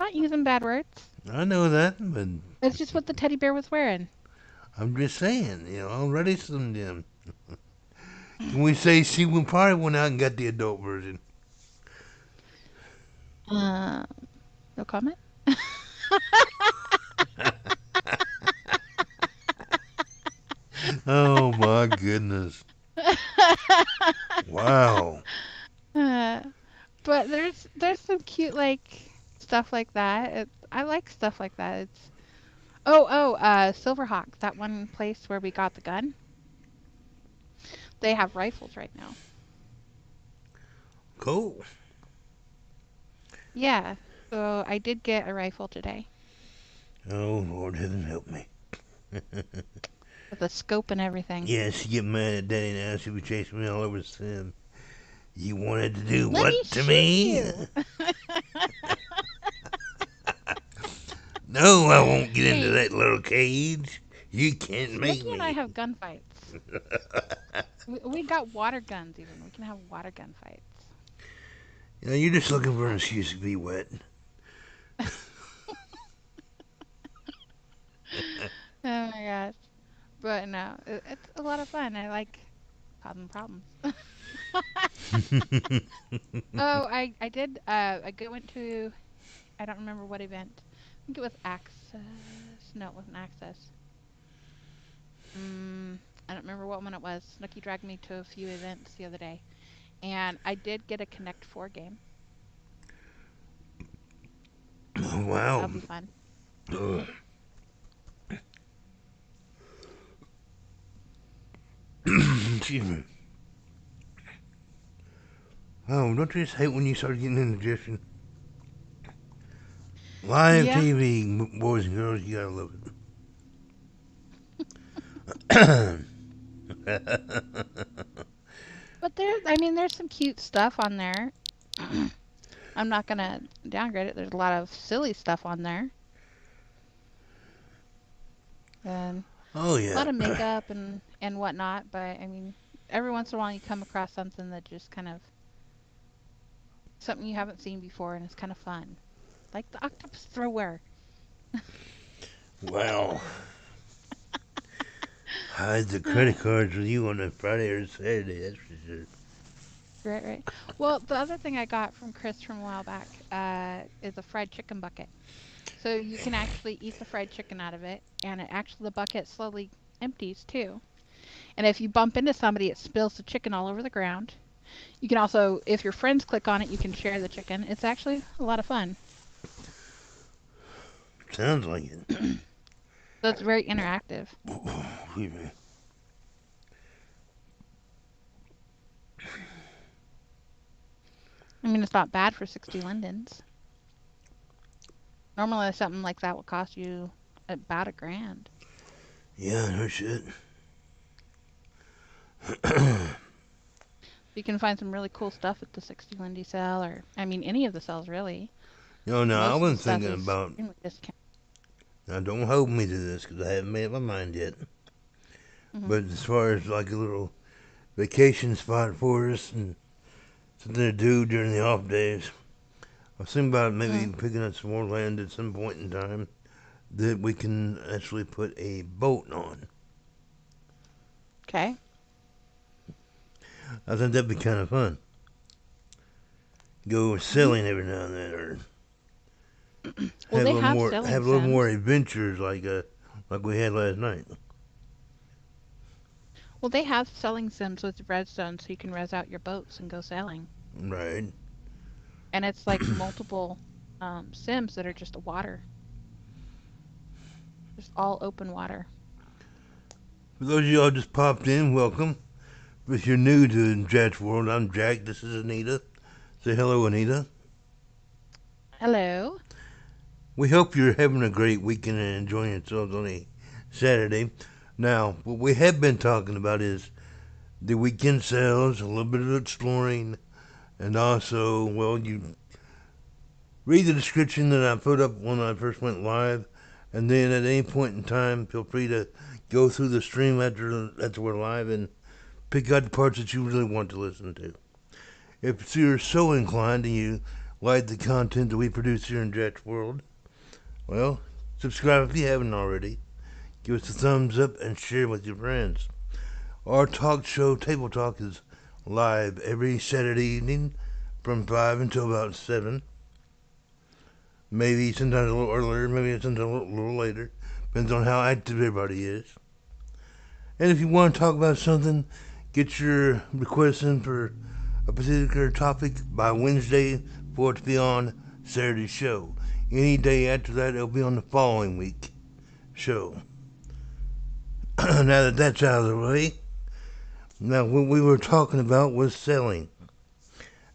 Not using bad words. I know that, but It's just what the teddy bear was wearing. I'm just saying, already Slim Jim. Can we say she probably went out and got the adult version? Uh, no comment. Oh my goodness. Wow. Uh, but there's some cute like stuff like that. I like stuff like that. Silverhawk, that one place where we got the gun. They have rifles right now. Cool. Yeah. So I did get a rifle today Oh Lord, heaven help me. with a scope and everything. Yeah, she get mad at Daddy now. She be chasing me all over Sim. You wanted to do Let what me to shoot me? you. No, I won't get into Hey, that little cage. You can't make Snooki and I me. have gunfights. We got water guns even. We can have water gun fights. You're just looking for an excuse to be wet. Oh my gosh. But no, it's a lot of fun. I like causing problems. Oh, I did. I went to. I don't remember what event. I think it was Access. No, it wasn't Access. I don't remember what one it was. Snooki dragged me to a few events the other day, and I did get a Connect 4 game. Wow. That'll be fun. Ugh. Excuse me. Oh, don't you just hate when you start getting indigestion? Live Yeah, TV, boys and girls, you gotta love it. but there's some cute stuff on there. I'm not gonna downgrade it. There's a lot of silly stuff on there, and Oh a lot yeah. of makeup and whatnot. But I mean, every once in a while you come across something that just kind of something you haven't seen before, and it's kind of fun, like the octopus thrower. Wow. Hide the credit cards with you on a Friday or Saturday, that's for sure. Right, right. Well, the other thing I got from Chris from a while back, is a fried chicken bucket. So you can actually eat the fried chicken out of it, and it actually the bucket slowly empties too. And if you bump into somebody, it spills the chicken all over the ground. You can also, if your friends click on it, you can share the chicken. It's actually a lot of fun. Sounds like it. So it's very interactive. Excuse me. I mean, it's not bad for 60 lindens. Normally, something like that will cost you about $1,000. Yeah, no shit. You can find some really cool stuff at the 60 Lindy sale, or I mean, any of the sales really. No, no, I Most of the wasn't stuff thinking is about. extremely discounted. Now, don't hold me to this because I haven't made up my mind yet. Hmm. But as far as like a little vacation spot for us and something to do during the off days, I was thinking about maybe Mm. picking up some more land at some point in time that we can actually put a boat on. Okay. I think that'd be kind of fun. Go Hmm. sailing every now and then, or Well, they have have selling a little more sims. adventures like we had last night. Well, they have selling sims with redstone, so you can res out your boats and go sailing. Right. And it's like multiple sims that are just water, just all open water. For those of y'all just popped in, welcome. If you're new to Jack's World, I'm Jack. This is Anita. Say hello, Anita. Hello. We hope you're having a great weekend and enjoying yourselves on a Saturday. Now, what we have been talking about is the weekend sales, a little bit of exploring, and also, well, you read the description that I put up when I first went live, and then at any point in time, feel free to go through the stream after we're live and pick out the parts that you really want to listen to. If you're so inclined and you like the content that we produce here in Jack's World, well, subscribe if you haven't already. Give us a thumbs up and share with your friends. Our talk show, Table Talk, is live every Saturday evening from 5 until about 7. Maybe sometimes a little earlier, maybe sometimes a little later. Depends on how active everybody is. And if you want to talk about something, get your requests in for a particular topic by Wednesday for it to be on Saturday's show. Any day after that, it'll be on the following week show. Now that that's out of the way, now what we were talking about was selling.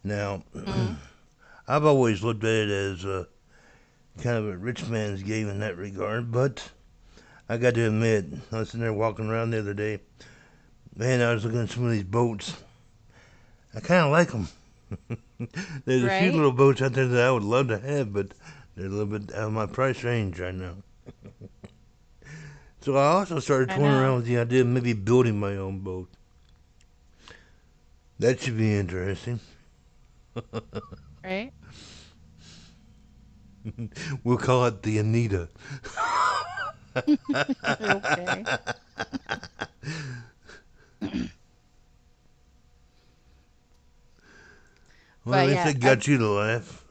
Now, Mm. I've always looked at it as kind of a rich man's game in that regard, but I got to admit, I was sitting there walking around the other day, man, I was looking at some of these boats. I kind of like them. There's a few Right? little boats out there that I would love to have, but they're a little bit out of my price range right now. So I also started I toying know. around with the idea of maybe building my own boat. That should be interesting. Right? We'll call it the Anita. Okay. Well, at But least yeah, I got you to laugh.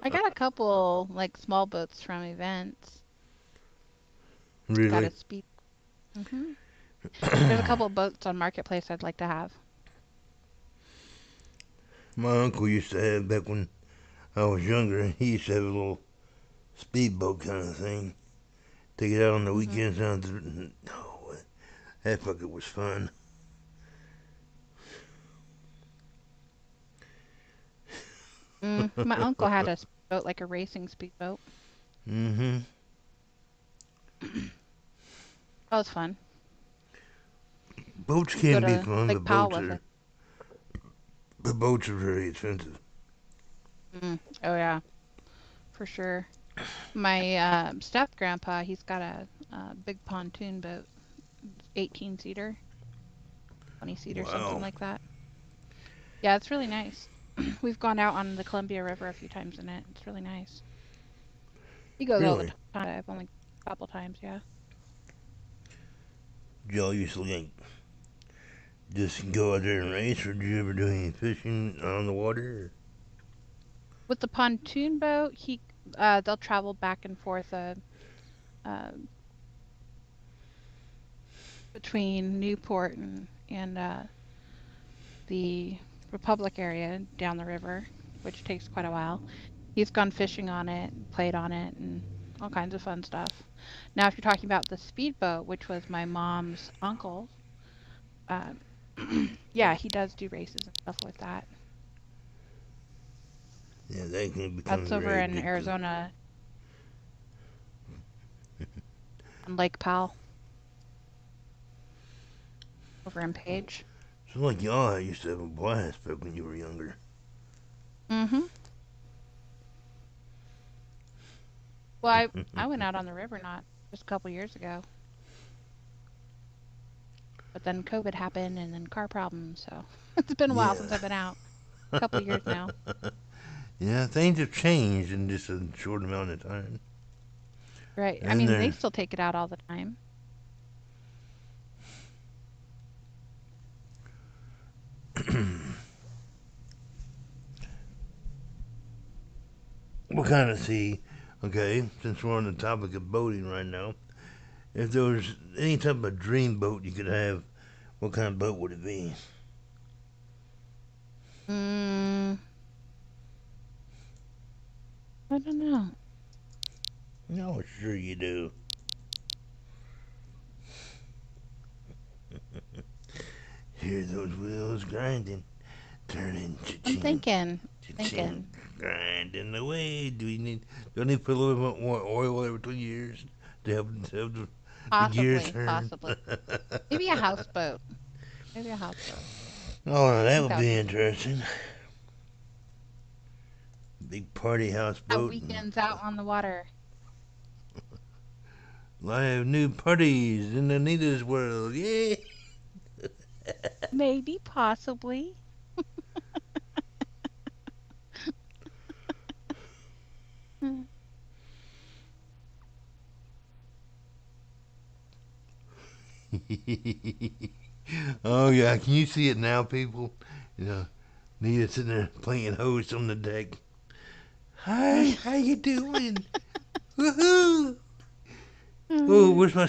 I got a couple like small boats from events. Got Really? a speed. Hmm. There's a couple of boats on Marketplace I'd like to have. My uncle used to have, back when I was younger, he used to have a little speedboat kind of thing. Take it out on the Hmm. weekends down through. Oh, that fucker was fun. My uncle had a speedboat, like a racing speedboat. Mm-hmm. That was fun. Boats Go can be to fun, Lake Powell with it. but boats are very expensive. Oh yeah, for sure. My step grandpa, he's got a big pontoon boat, 18 seater, 20 seater, something Wow. like that. Yeah, it's really nice. We've gone out on the Columbia River a few times in it. It's really nice. He goes all the Really? time. I've only a couple times, yeah. Did y'all used to like just go out there and race, or did you ever do any fishing on the water? With the pontoon boat, they'll travel back and forth uh, between Newport and the Republic area down the river, which takes quite a while. He's gone fishing on it, and played on it, and all kinds of fun stuff. Now, if you're talking about the speedboat, which was my mom's uncle, uh, yeah, he does do races and stuff with that. Yeah, that can become That's over very in addictive. Arizona on Lake Powell, over in Page. So like y'all used to have a blast back when you were younger. Mm-hmm. Well, I went out on the river not just a couple years ago, but then COVID happened and then car problems, so it's been a while Yeah. since I've been out. A couple years now. Yeah, things have changed in just a short amount of time. Right. I And mean, they they're still take it out all the time. what kind of see, okay, since we're on the topic of boating right now, if there was any type of dream boat you could have, what kind of boat would it be? Mm, I don't know. No, sure you do. Hear those wheels grinding, turning, I'm cha-ching, thinking, cha-ching, thinking. grinding away. Do I need to put a little bit more oil every 2 years to have the gears Possibly, turn? possibly. Maybe a houseboat. Maybe a houseboat. Oh, I that think would that would be be interesting. Big party house have boat and weekends out on the water. live new parties in Anita's world. Yay! Maybe, possibly. Mm. oh yeah, can you see it now, people? You know, Nita sitting there playing host on the deck. Hi, how you doing? Woohoo! Oh, Mm. where's my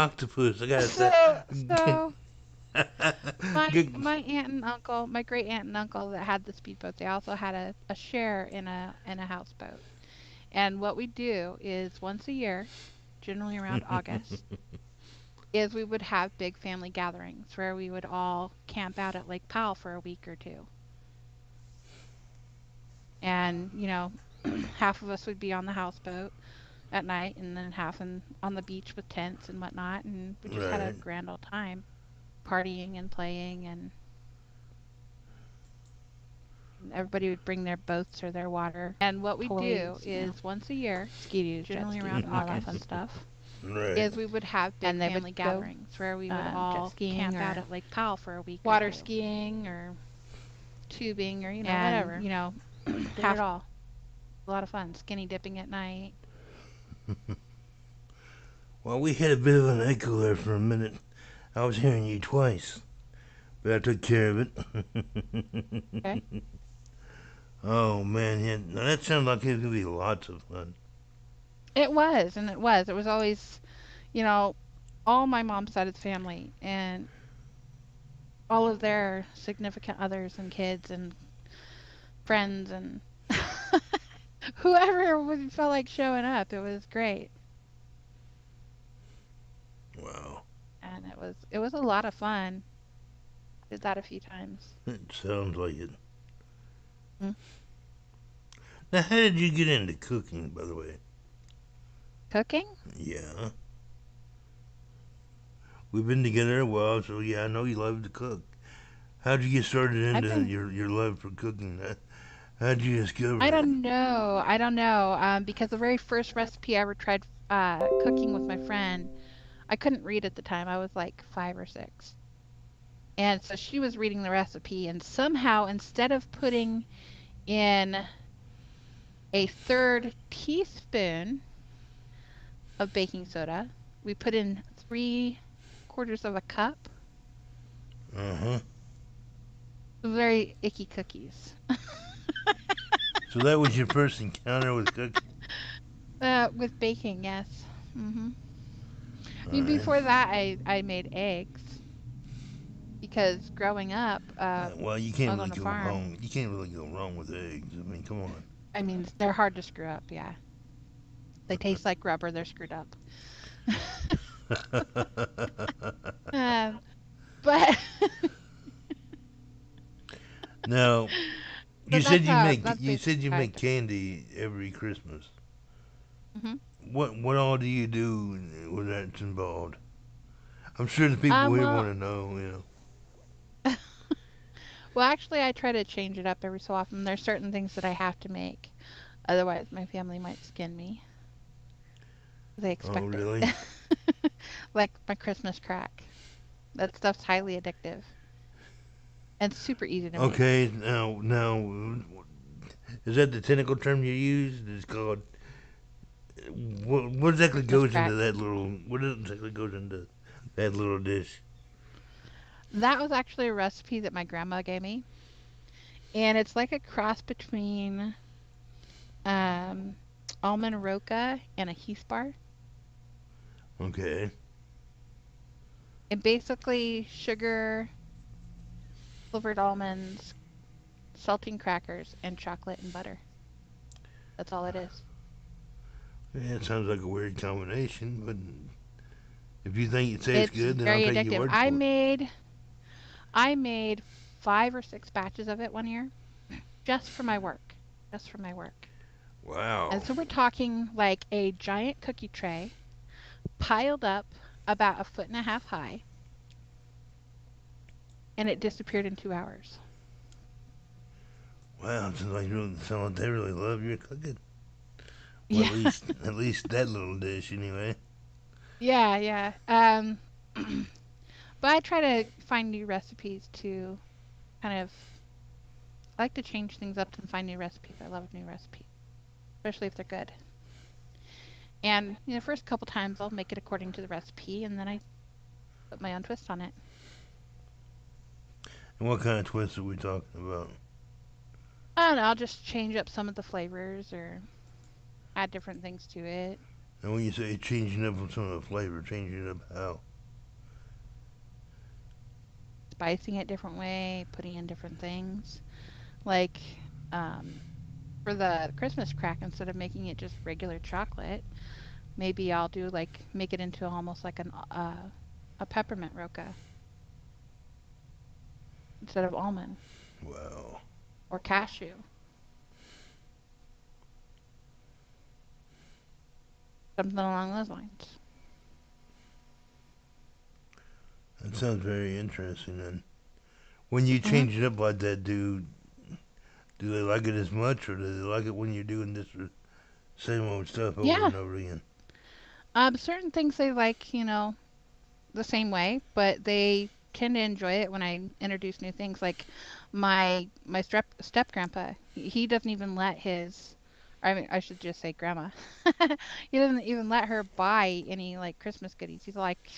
octopus? I got So, to so my Good. my aunt and uncle, my great aunt and uncle that had the speedboat, they also had a share in a houseboat. And what we do is once a year, generally around August, is we would have big family gatherings where we would all camp out at Lake Powell for a week or two. And, half of us would be on the houseboat at night and then half on the beach with tents and whatnot. And we just had a right. grand old time partying and playing. And everybody would bring their boats or their water. And what we do Toys, is once a year, ski-doos, jet generally skis, around and all that August, fun stuff. Right. is we would have big And they would family go gatherings where we would jet all skiing camp out or at Lake Powell for a week or water two. skiing or Tubing or and whatever. did Half it all. a lot of fun. Skinny dipping at night. Well, we had a bit of an echo there for a minute. I was hearing you twice, but I took care of it. Okay. oh man, yeah, now that sounds like it's gonna be lots of fun. It was, and it was. It was always, you know, all my mom's side of the family and all of their significant others and kids and friends and whoever would felt like showing up. It was great. Wow, And it was a lot of fun. Did that a few times. it sounds like it. Mm. Now, how did you get into cooking, by the way? Cooking? Yeah, we've been together a while, so yeah, I know you love to cook. How'd you get started I've into been your love for cooking? How'd you I discover it? don't know. I don't know. Because the very first recipe I ever tried cooking with my friend, I couldn't read at the time. I was like 5 or 6. And so she was reading the recipe, and somehow instead of putting in a third teaspoon of baking soda, we put in 3/4 of a cup. Uh huh. Very icky cookies. So that was your first encounter with cooking. With baking, yes. Mhm. I All mean, right. before that, I made eggs because growing up, Well, you I can't was really on a go farm. wrong. You can't really go wrong with eggs. I mean, come on. I mean, they're hard to screw up. Yeah, they taste like rubber. They're screwed up. Um, but Now, but that's you said basically you how I make do. candy every Christmas. Hmm. What all do you do when that's involved? I'm sure the people here Well, want to know. well, actually, I try to change it up every so often. There's certain things that I have to make, otherwise my family might skin me. They Oh, expect it, really? like my Christmas crack. That stuff's highly addictive and super easy to make. Okay. Now, is that the technical term you used? It's called. What exactly Christmas goes into crack. that little? What exactly goes into that little dish? That was actually a recipe that my grandma gave me, and it's like a cross between um, almond roca and a Heath bar. Okay. And basically sugar, flavored almonds, saltine crackers, and chocolate and butter. That's all it is. Yeah, it sounds like a weird combination, but if you think it tastes It's good, then I'll very take your addictive. word for it. I made 5 or 6 batches of it one year just for my work. Just for my work. And Wow. so we're talking like a giant cookie tray piled up about a foot and a half high, and it disappeared in 2 hours. Wow, it sounds like they really love your cooking. Well, Yeah, at least that little dish, anyway. yeah, yeah. But I try to find new recipes to kind of I like to change things up and find new recipes. I love new recipes, especially if they're good. And the first couple times I'll make it according to the recipe, and then I put my own twist on it. And what kind of twist are we talking about? I don't know. I'll just change up some of the flavors or add different things to it, And when you say changing up some of the flavor, changing it up how? spicing it different way, putting in different things. Like um, for the Christmas crack, instead of making it just regular chocolate, maybe I'll do like make it into almost like a peppermint roca instead of almond Wow. or cashew, something along those lines. That sounds very interesting. Then, when you Hmm. change it up like that, do they like it as much, or do they like it when you're doing this same old stuff over Yeah. and over again? Certain things they like, the same way, but they tend to enjoy it when I introduce new things. Like my step grandpa, he doesn't even let his, I mean, I should just say grandma. He doesn't even let her buy any like Christmas goodies. He's like,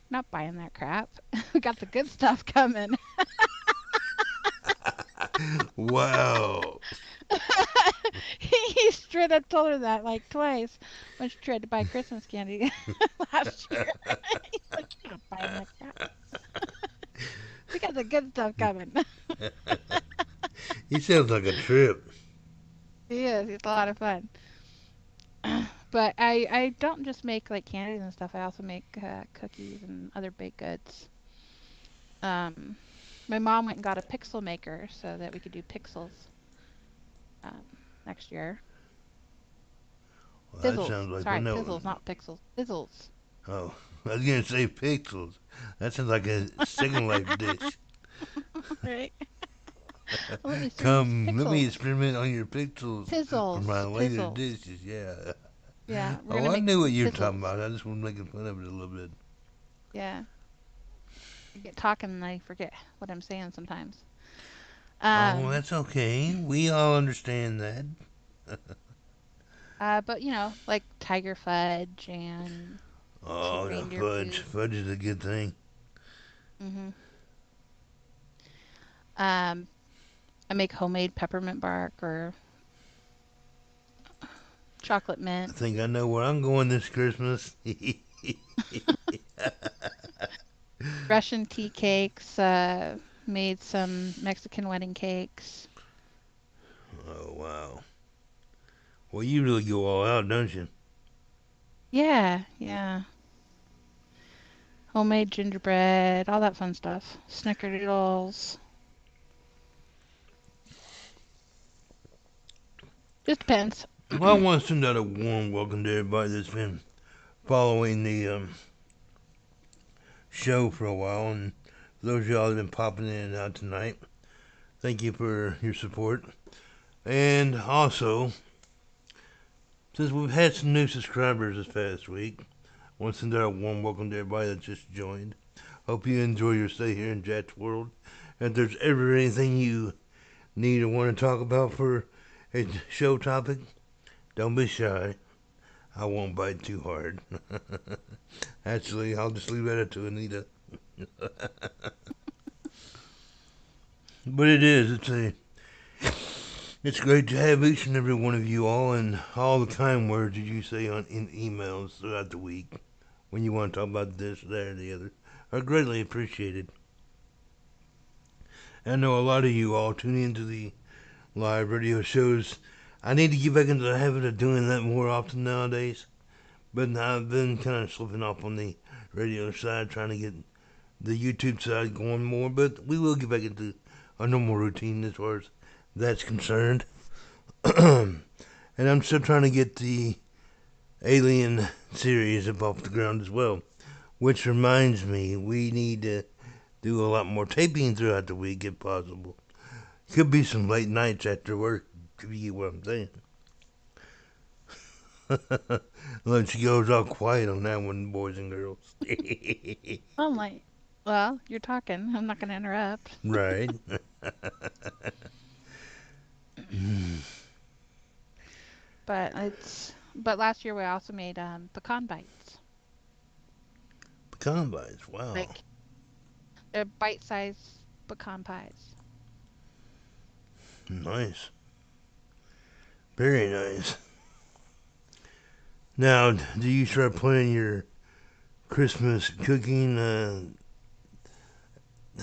not buying that crap. We got the good stuff coming. Wow. He straight up told her that like twice when she tried to buy Christmas candy last year. He's like, you're not buying that crap. We got the good stuff coming. He sounds like a trip. He is. He's a lot of fun. But I don't just make like candies and stuff. I also make cookies and other baked goods. Um, my mom went and got a pixel maker so that we could do pixels um, next year. Well, that Fizzles. sounds like Sorry, one that was. fizzles, not pixels. Fizzles. Oh, I was gonna say pixels. That sounds like a Second Life dish. Right. Let me see these Come, let me pixels. experiment on your pixels for my Pizzles. later Pizzles. dishes. Yeah. Yeah, we're Oh, gonna I make knew what some you were talking pizzles. about. I just was making fun of it a little bit. Yeah. I get talking and I forget what I'm saying sometimes. Oh, Um, that's okay. We all understand that. but like tiger fudge and Oh, sweet the reindeer fudge. food. Fudge is a good thing. Hmm. Um, I make homemade peppermint bark or chocolate I mint. think I know where I'm going this Christmas. Russian tea cakes. Made some Mexican wedding cakes. Oh, wow. Well, you really go all out, don't you? Yeah, yeah. Homemade gingerbread, all that fun stuff. Snickerdoodles. Just depends. Well, I want to send out a warm welcome to everybody that's been following the show for a while, and those of y'all that have been popping in and out tonight, thank you for your support. And also, since we've had some new subscribers this past week, I want to send out a warm welcome to everybody that just joined. Hope you enjoy your stay here in Jat's World. And if there's ever anything you need or want to talk about for a show topic, don't be shy. I won't bite too hard. Actually, I'll just leave that to Anita. But it is. It's great to have each and every one of you all, and all the kind words that you say in emails throughout the week when you want to talk about this, that, or the other are greatly appreciated. I know a lot of you all tune into the live radio shows. I need to get back into the habit of doing that more often nowadays, but I've been kind of slipping off on the radio side, trying to get the YouTube side going more. But we will get back into a normal routine as far as that's concerned. And I'm still trying to get the Alien series up off the ground as well. Which reminds me, we need to do a lot more taping throughout the week if possible. Could be some late nights after work, if you get what I'm saying. Lunch goes all quiet on that one, boys and girls. Oh my. Well, you're talking. I'm not going to interrupt. Right. But last year we also made pecan bites. Pecan bites, wow. Like they're bite-sized pecan pies. Nice. Very nice. Now, do you start planning your Christmas cooking?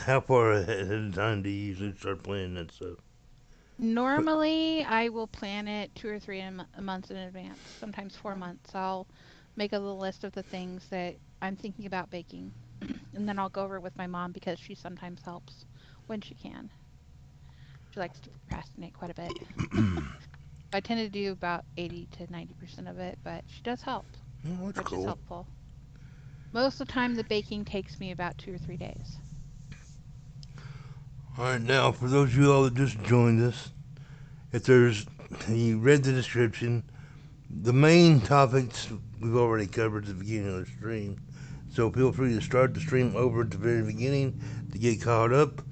How far ahead of time do you usually start planning that stuff? Normally, I will plan it 2 or 3 months in advance, sometimes 4 months. I'll make a little list of the things that I'm thinking about baking, and then I'll go over it with my mom because she sometimes helps when she can. She likes to procrastinate quite a bit. I tend to do about 80 to 90% of it, but she does help, Oh, that's which is cool. helpful. Most of the time, the baking takes me about 2 or 3 days. All right, now for those of you all that just joined us, if there's you read the description, the main topics we've already covered at the beginning of the stream. So feel free to start the stream over at the very beginning to get caught up.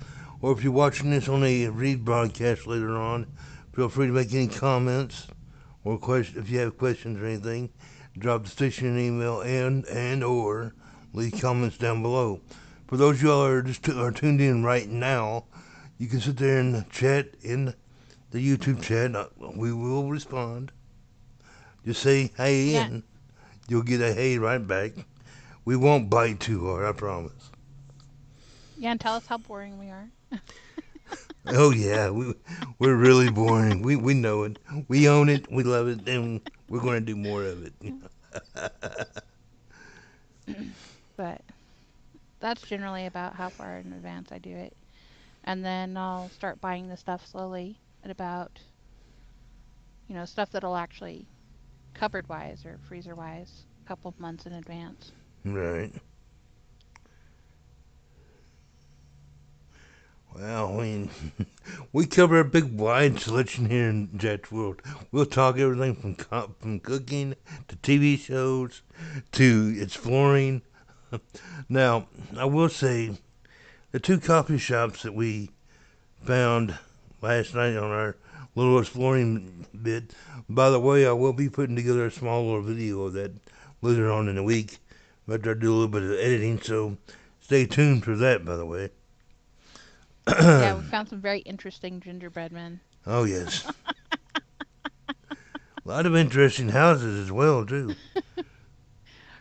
Or if you're watching this on a rebroadcast later on, feel free to make any comments or if you have questions or anything, drop the station an email and or leave comments down below. For those of y'all that are tuned in right now, you can sit there and chat in the YouTube chat. We will respond. Just say hey Yeah, and you'll get a hey right back. We won't bite too hard, I promise. yeah, and tell us how boring we are. Oh yeah, we're really boring. We know it. We own it. We love it, and we're going to do more of it. But that's generally about how far in advance I do it. And then I'll start buying the stuff slowly at about, stuff that'll actually cupboard wise or freezer wise a couple months in advance. Right. Well, we cover a big wide selection here in Jat's World. We'll talk everything from cooking to TV shows to exploring. Now, I will say the two coffee shops that we found last night on our little exploring bit. By the way, I will be putting together a small little video of that later on in the week after I do a little bit of editing, so stay tuned for that, by the way. Yeah, we found some very interesting gingerbread men. Oh, yes. A lot of interesting houses as well, too.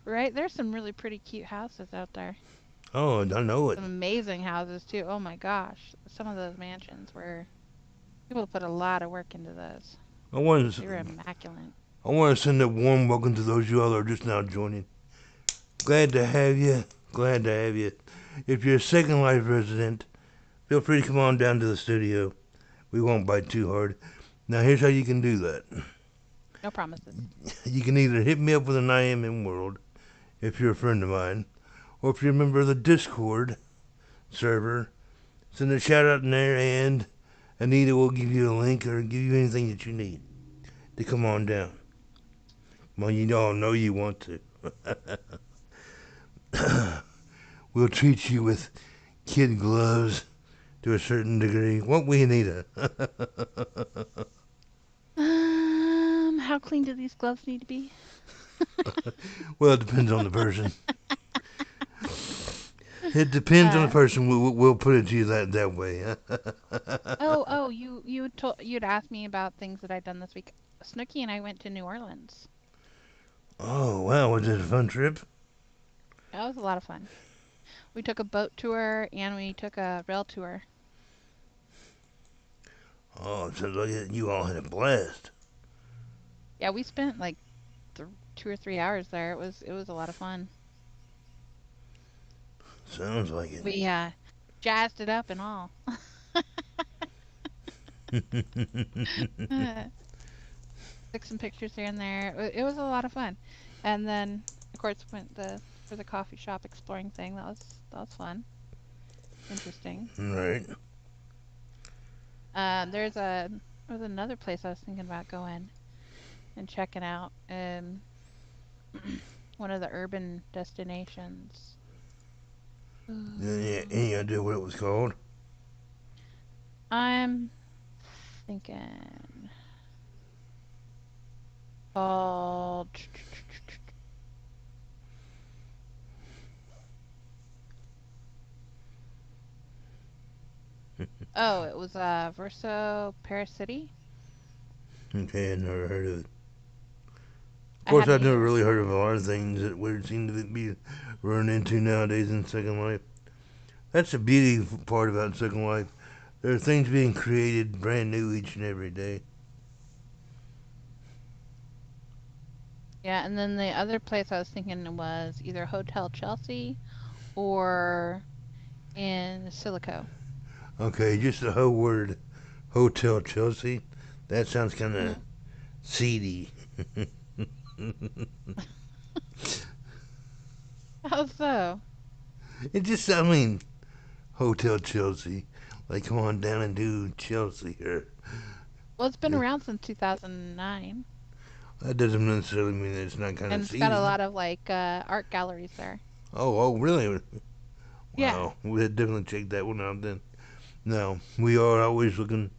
Right? There's some really pretty cute houses out there. Oh, I know it. Some amazing houses too. Oh my gosh. Some of those mansions were people put a lot of work into those. I want They were to, immaculate. I want to send a warm welcome to those you all are just now joining. Glad to have you. Glad to have you. If you're a Second Life resident, feel free to come on down to the studio. We won't bite too hard. Now, here's how you can do that. No promises. You can either hit me up with an IMM World, if you're a friend of mine, or if you're a member of the Discord server, send a shout out in there, and Anita will give you a link or give you anything that you need to come on down. Well, you all know you want to. We'll treat you with kid gloves to a certain degree. Won't we, Anita? How clean do these gloves need to be? Well, it depends on the person. It depends on the Uh, person. We'll put it to you that way. you'd asked me about things that I'd done this week. Snooky and I went to New Orleans. Oh, wow. Was it a fun trip? That was a lot of fun. We took a boat tour and we took a rail tour. Oh, it sounds like you all had a blast. Yeah, we spent like 2 or 3 hours there. It was a lot of fun. Sounds like it. We jazzed it up and all. Took some pictures here and there. It was a lot of fun. And then of course went the for the coffee shop exploring thing. That was fun. Interesting. Right. There's another place I was thinking about going and checking out. One of the urban destinations. Any idea what it was called? I'm thinking called. Oh, it was Verso Paris City. Okay, I'd never heard of it. Of I course, hadn't I've never either. really heard of a lot of things that we seem to be running into nowadays in Second Life. That's the beauty part about Second Life. There are things being created brand new each and every day. Yeah, and then the other place I was thinking was either Hotel Chelsea or in Silico. Okay, just the whole word Hotel Chelsea. That sounds kind of Hmm. seedy. How so? It just, I mean, Hotel Chelsea. Like, come on down and do Chelsea here. Well, it's been around since 2009, That doesn't necessarily mean that it's not kind and of it's got a seedy. lot of like art galleries there. Oh, really? Yeah, Wow, we'll definitely check that one out then. No, we are always looking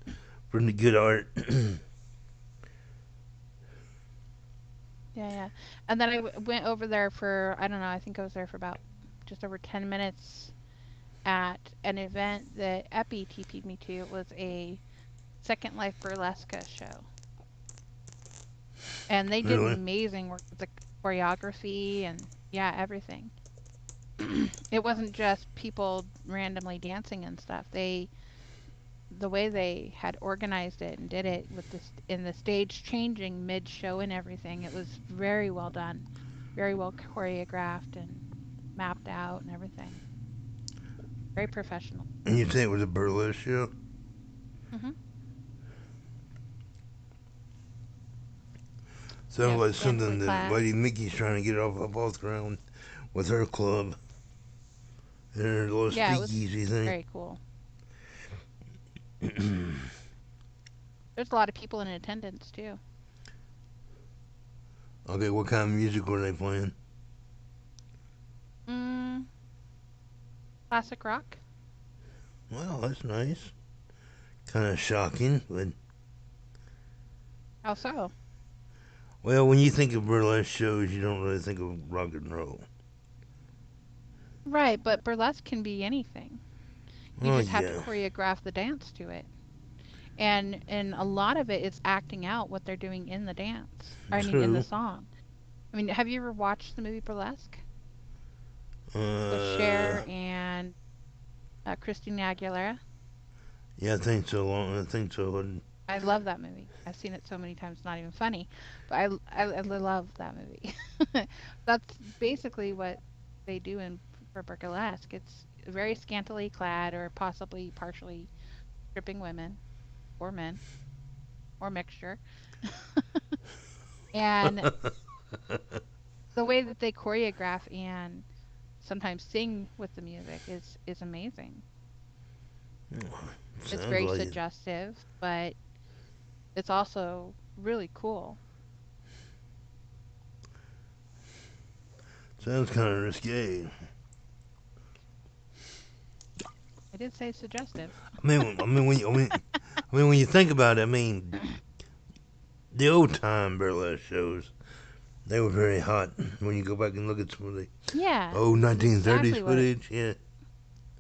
for the good art. yeah, yeah. And then went over there for I don't know. I think I was there for about just over 10 minutes at an event that Epi TP'd me to. It was a Second Life Burlesque show. And they did Really? amazing work with the choreography and yeah, everything. It wasn't just people randomly dancing and stuff. The way they had organized it and did it with this in the stage changing mid show and everything, it was very well done, very well choreographed and mapped out and everything. Very professional. And you say it was a burlesque show? Hmm. Sounds Yeah, like scantily something that clad. Lady Mickey's trying to get off the ground with her club and her little Yeah, it was speakeasy thing. very cool. There's a lot of people in attendance too. Okay, what kind of music were they playing? Mm, classic rock. Well, that's nice. Kind of shocking, but How so? well, when you think of burlesque shows, you don't really think of rock and roll. Right, but burlesque can be anything. You Oh just have to yeah, choreograph the dance to it. and a lot of it is acting out what they're doing in the dance. I mean, in the True. song. I mean, have you ever watched the movie Burlesque with Uh, Cher and Christina Aguilera? yeah, I think so. I think so. I love that movie. I've seen it so many times, not even funny, but I love that movie. That's basically what they do in for burlesque. It's very scantily clad or possibly partially stripping women or men or mixture. And the way that they choreograph and sometimes sing with the music is amazing. It's Sounds very like it. suggestive, but it's also really cool. Sounds kind of risque. I did say suggestive. I mean, when you think about it, I mean, the old time burlesque shows, they were very hot. When you go back and look at some of the Yeah, old that's 1930s exactly what it. footage, yeah.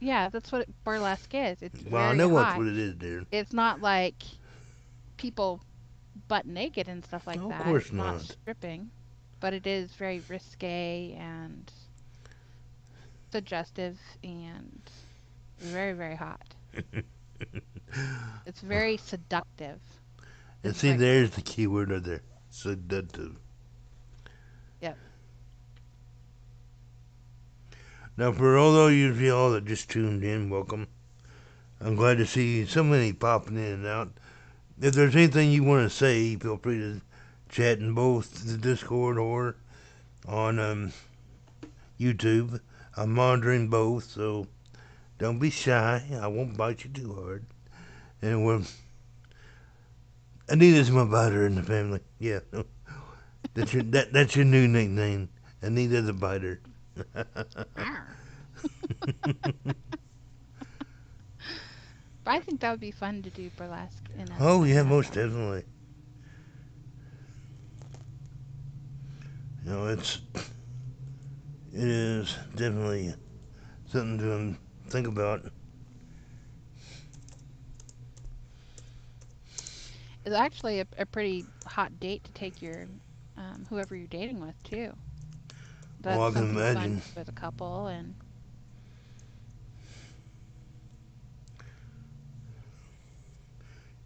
Yeah, that's what burlesque is. It's Well, I very know that's hot. what it is, dear. It's not like people butt naked and stuff like Oh, of that. course It's not not. stripping, but it is very risque and suggestive and very, very hot. It's very seductive, And is see, like, there's the key word right there. Seductive. yep. Now, for all those of y'all that just tuned in, welcome. I'm glad to see so many popping in and out. If there's anything you want to say, feel free to chat in both the Discord or on YouTube. I'm monitoring both, so don't be shy. I won't bite you too hard. And Anita's my biter in the family. Yeah, that's your new nickname, Anita the biter. Arr. But I think that would be fun to do burlesque Oh in yeah, a most definitely. You know, it is definitely something to think about. it's actually a pretty hot date to take your whoever you're dating with too. Oh, That's I can something fun imagine. to do as a couple, and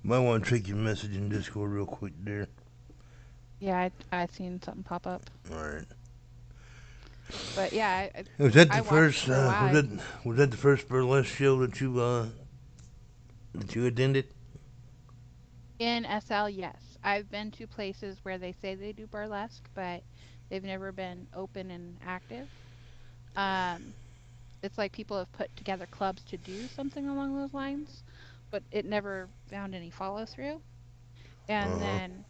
Might want to check your message in Discord real quick, there. yeah, I seen something pop up. All right. But yeah, Was that I the watched first? for a while. Was that the first burlesque show that you attended? In SL, yes, I've been to places where they say they do burlesque, but they've never been open and active. Um, it's like people have put together clubs to do something along those lines, but it never found any follow through. Uh And huh. then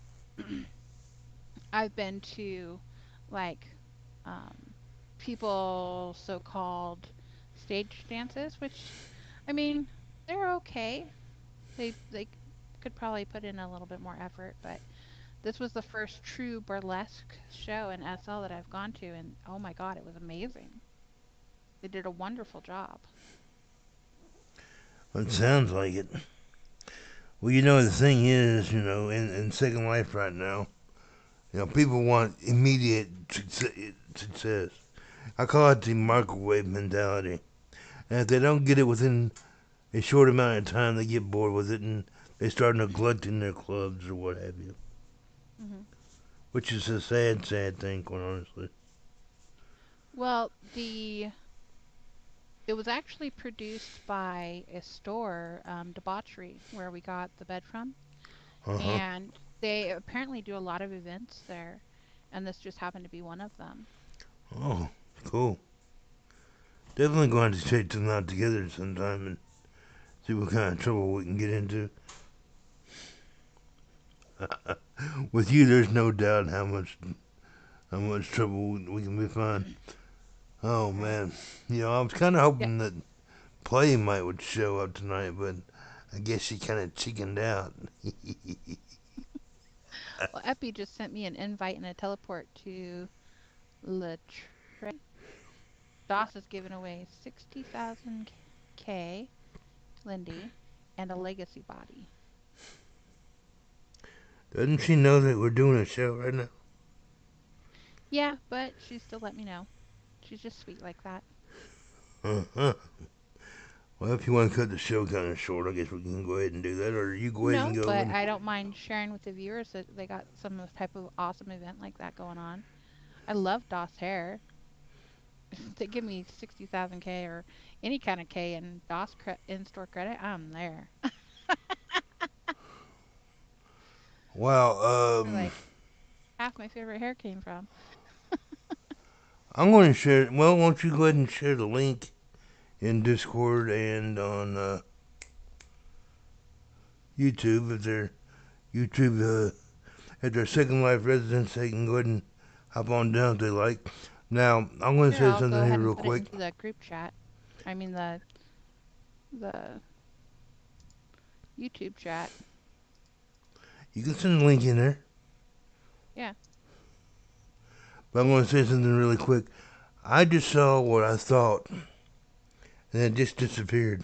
I've been to like um, people so-called stage dances, which I mean they're okay. They could probably put in a little bit more effort, but this was the first true burlesque show in SL that I've gone to, and oh my god, it was amazing. They did a wonderful job. It sounds like it. Well, the thing is, in Second Life right now, people want immediate success. I call it the microwave mentality. And if they don't get it within a short amount of time, they get bored with it and they start neglecting their clubs or what have you. Hmm. Which is a sad, sad thing, quite honestly. Well, the it was actually produced by a store, Debauchery, where we got the bed from, Uh huh. and they apparently do a lot of events there, and this just happened to be one of them. Oh, cool. Definitely going to take them out together sometime and see what kind of trouble we can get into. With you, there's no doubt how much trouble we can be fine. Oh Right. man, I was kind of Yeah. hoping that Play might would show up tonight, but I guess she kind of chickened out. Well, Epi just sent me an invite and a teleport to Latre. Doss is giving away 60,000 K, Lindy, and a legacy body. Doesn't she know that we're doing a show right now? Yeah, but she still let me know. She's just sweet like that. Uh-huh. Well, if you want to cut the show kind of short, I guess we can go ahead and do that. Or you go ahead and No, go. but And I don't mind sharing with the viewers that they got some type of awesome event like that going on. I love DOS hair. If they give me 60,000 K or any kind of K in in-store credit, I'm there. wow. Where like half my favorite hair came from. I'm going to share. Well, won't you go ahead and share the link in Discord and on YouTube if they're YouTube at their Second Life residents, they can go ahead and hop on down if they like. Now, I'm going to Sure, say I'll go something here ahead and real put it quick. into the group chat. I mean the YouTube chat. You can send a link in there, Yeah. but I'm going to say something really quick. I just saw what I thought, and it just disappeared.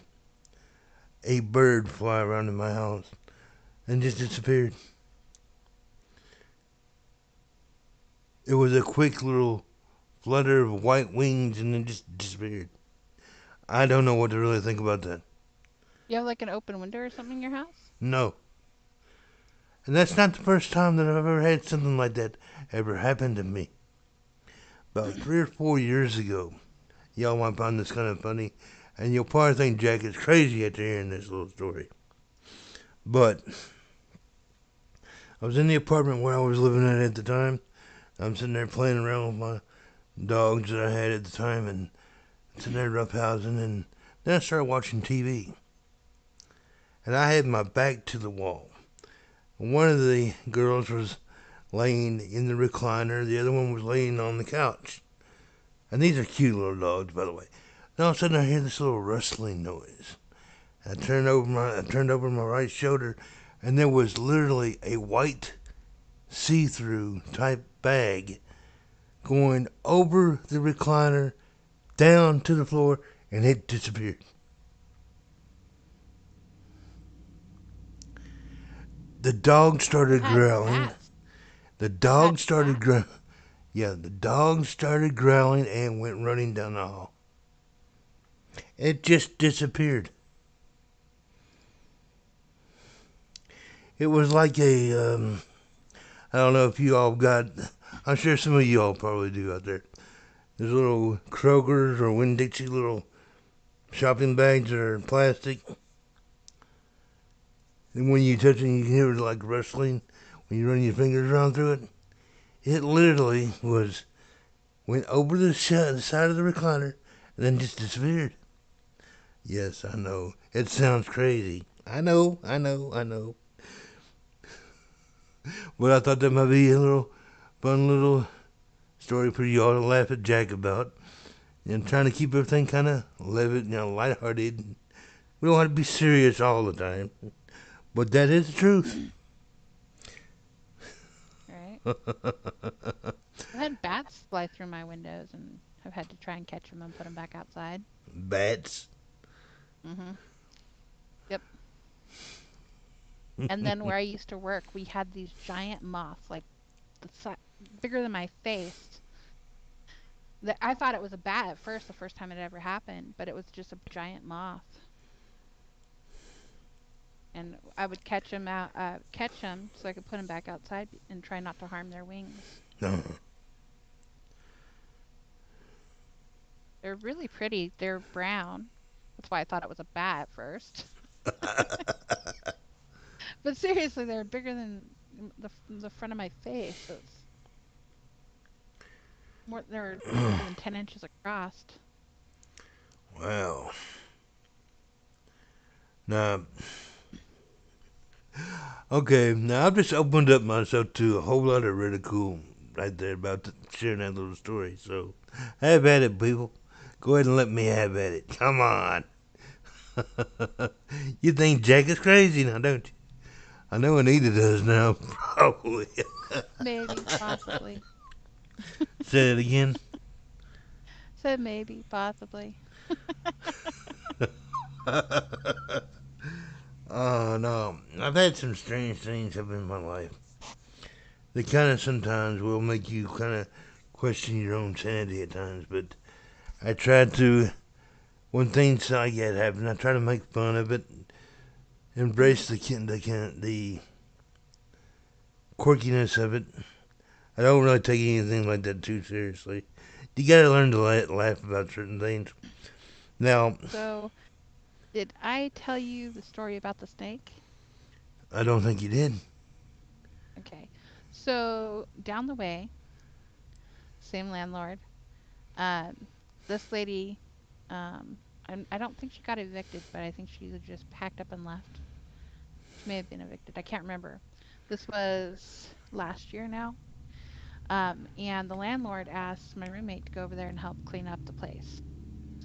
A bird fly around in my house and just disappeared. It was a quick little flutter of white wings and then just disappeared. I don't know what to really think about that. You have like an open window or something in your house? No. And that's not the first time that I've ever had something like that ever happen to me. About 3 or 4 years ago, y'all might find this kind of funny, and you'll probably think Jack is crazy after hearing this little story. But I was in the apartment where I was living at the time. I'm sitting there playing around with my dogs that I had at the time and sitting there roughhousing, and then I started watching TV. And I had my back to the wall. One of the girls was laying in the recliner, the other one was laying on the couch. And these are cute little dogs, by the way. Then all of a sudden I hear this little rustling noise. I turned over my right shoulder, and there was literally a white see-through type bag going over the recliner, down to the floor, and it disappeared. The dog Who started has growling. bats? The Who had dog started bats? growling. Yeah, the dog started growling and went running down the hall. It just disappeared. It was like I don't know if you all got, I'm sure some of you all probably do out there. There's little Kroger's or Winn-Dixie little shopping bags that are plastic. And when you touch it, you can hear it like rustling when you run your fingers around through it. It literally went over the side of the recliner and then just disappeared. Yes, I know. It sounds crazy. I know. But I thought that might be a little fun little story for you all to laugh at Jack about. And trying to keep everything kind of lighthearted. We don't have to be serious all the time. But that is the truth. Right? I've had bats fly through my windows and I've had to try and catch them and put them back outside. Bats. Mm-hmm. Yep. And then where I used to work, we had these giant moths, like bigger than my face. That I thought it was a bat at first, the first time it ever happened, but it was just a giant moth. And I would catch them so I could put them back outside and try not to harm their wings. No. They're really pretty. They're brown. That's why I thought it was a bat at first. But seriously, they're bigger than the front of my face. It's more. They're more than 10 inches across. Wow. Now, okay, now I've just opened up myself to a whole lot of ridicule right there about sharing that little story. So, have at it, people. Go ahead and let me have at it. Come on. You think Jack is crazy now, don't you? I know Anita does now, probably. Maybe, possibly. Say it again. Said maybe, possibly. Oh, no. I've had some strange things happen in my life. they kind of sometimes will make you kind of question your own sanity at times. But I try to, when things like that happen, I try to make fun of it, embrace the quirkiness of it. I don't really take anything like that too seriously. You gotta learn to laugh about certain things. Now, So, did I tell you the story about the snake? I don't think you did. Okay. So, down the way, same landlord. Um, this lady, I don't think she got evicted, but I think she just packed up and left. She may have been evicted. I can't remember. This was last year now. And the landlord asked my roommate to go over there and help clean up the place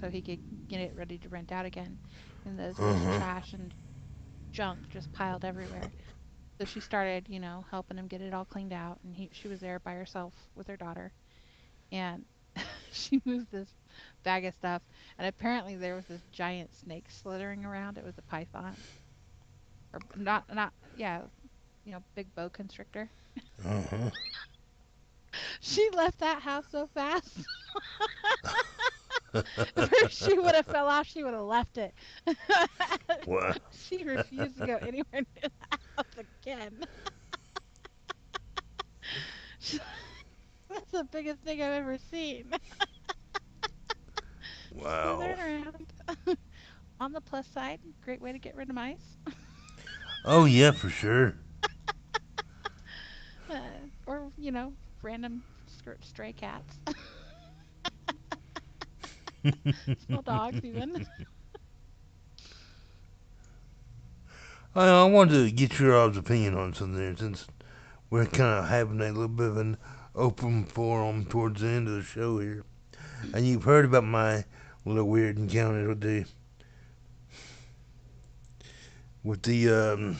so he could get it ready to rent out again. And there Uh was huh. trash and junk just piled everywhere. So she started, helping him get it all cleaned out. And she was there by herself with her daughter. And she moved this bag of stuff. And apparently there was this giant snake slithering around. It was a python. Or yeah, big boa constrictor. Uh huh. She left that house so fast. If she would have fell off, she would have left it. Wow. She refused to go anywhere near the house again. That's the biggest thing I've ever seen. Wow. Slithering around. On the plus side, great way to get rid of mice. Oh yeah, for sure. Or, random stray cats. Small dogs, even. I wanted to get your all's opinion on something there since we're kind of having a little bit of an open forum towards the end of the show here. And you've heard about my little weird encounter with the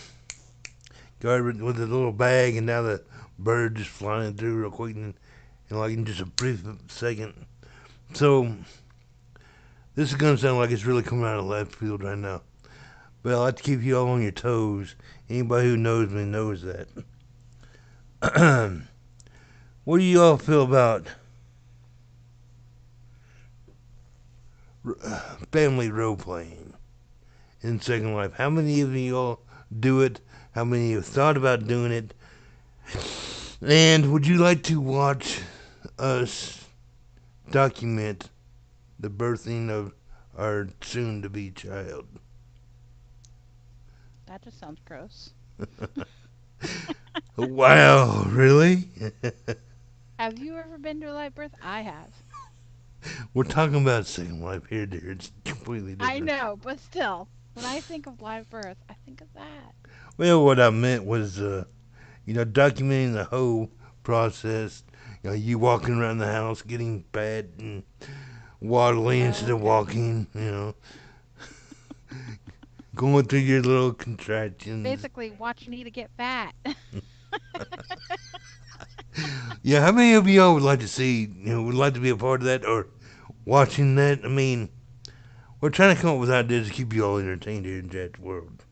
guard with the little bag, and now the bird just flying through real quick and like in just a brief second. So this is gonna sound like it's really coming out of left field right now, but I like to keep you all on your toes. Anybody who knows me knows that. What do you all feel about family role playing in Second Life? How many of you all do it? How many have thought about doing it? And would you like to watch us document the birthing of our soon to be child? That just sounds gross. Wow, really? Have you ever been to a live birth? I have. We're talking about Second Life here, dear. It's completely I different. know, but still, when I think of live birth, I think of that. Well, what I meant was, documenting the whole process. You walking around the house getting fat and waddling instead of Okay. walking, going through your little contractions. Basically, watching Nita get fat. Yeah, how many of y'all would like to see, would like to be a part of that or watching that? I mean, we're trying to come up with ideas to keep you all entertained here in Jack's World.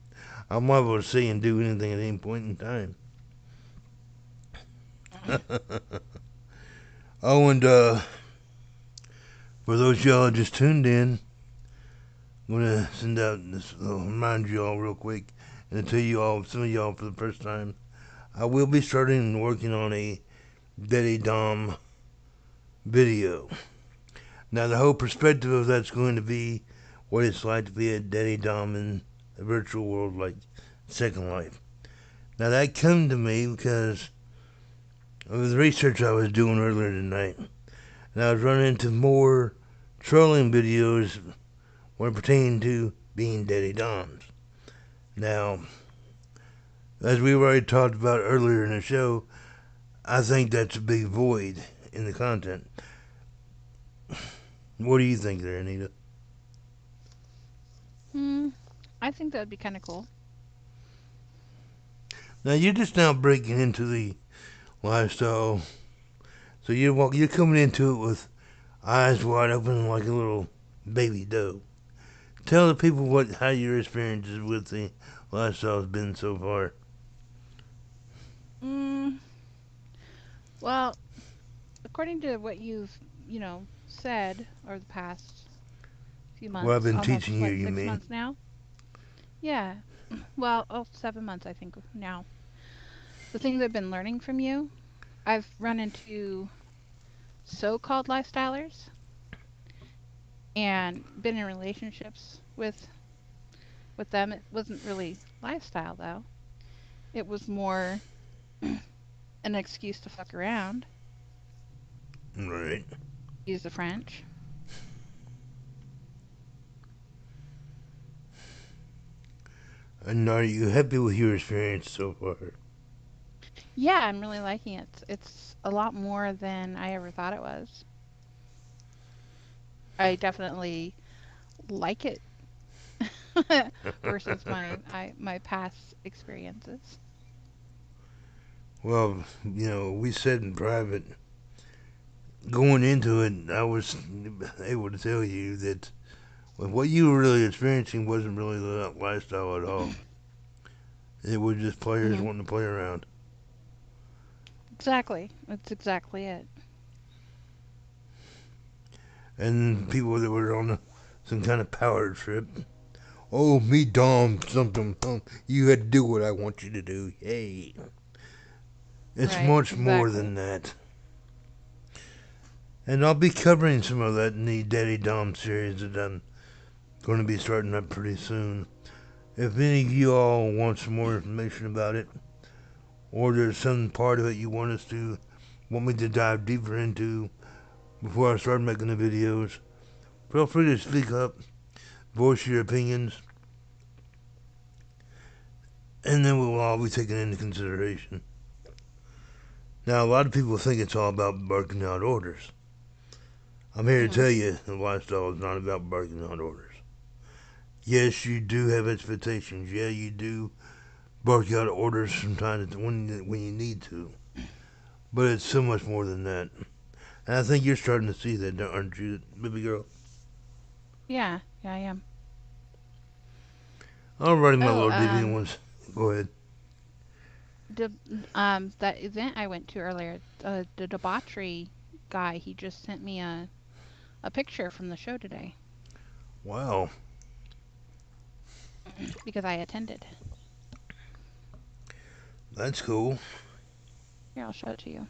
I'm liable to say and do anything at any point in time. Oh, and for those y'all that just tuned in, I'm gonna send out this, remind you all real quick, and tell you all, some of y'all for the first time, I will be starting working on a Daddy Dom video. Now, the whole perspective of that's going to be what it's like to be a Daddy Dom in a virtual world like Second Life. Now, that came to me because of the research I was doing earlier tonight. And I was running into more trolling videos when pertaining to being Daddy Doms. Now, as we've already talked about earlier in the show, I think that's a big void in the content. What do you think there, Anita? Hmm. I think that would be kind of cool. Now you're just now breaking into the lifestyle, so you're coming into it with eyes wide open like a little baby doe. Tell the people how your experiences with the lifestyle has been so far. Mm. Well, according to what you've, said over the past few Well, I've months, been almost teaching you, what, you six mean? months now? Yeah. Well, 7 months I think now. The things I've been learning from you, I've run into so-called lifestylers and been in relationships with them. It wasn't really lifestyle though. It was more an excuse to fuck around, Right. use the French. And are you happy with your experience so far? Yeah, I'm really liking it. It's a lot more than I ever thought it was. I definitely like it versus my past experiences. Well, we said in private, going into it, I was able to tell you that what you were really experiencing wasn't really the lifestyle at all. It was just players Hmm. wanting to play around. Exactly. That's exactly it. And people that were on some kind of power trip. Oh, me, Dom, something. You had to do what I want you to do. Hey. It's Right. much more Exactly. than that. And I'll be covering some of that in the Daddy Dom series that I'm going to be starting up pretty soon. If any of you all want some more information about it, or there's some part of it you want me to dive deeper into before I start making the videos, feel free to speak up, voice your opinions, and then we'll all be taken into consideration. Now, a lot of people think it's all about barking out orders. I'm here to Hmm. tell you the lifestyle is not about barking out orders. Yes, you do have expectations. Yeah, you do bark out orders from time to time when you need to. But it's so much more than that. And I think you're starting to see that, aren't you, baby girl? Yeah. Yeah, I am. Alrighty, my Oh, lord, did anyone go ahead? the that event I went to earlier, the debauchery guy, he just sent me a picture from the show today Wow, because I attended. that's cool. Here, I'll show it to you.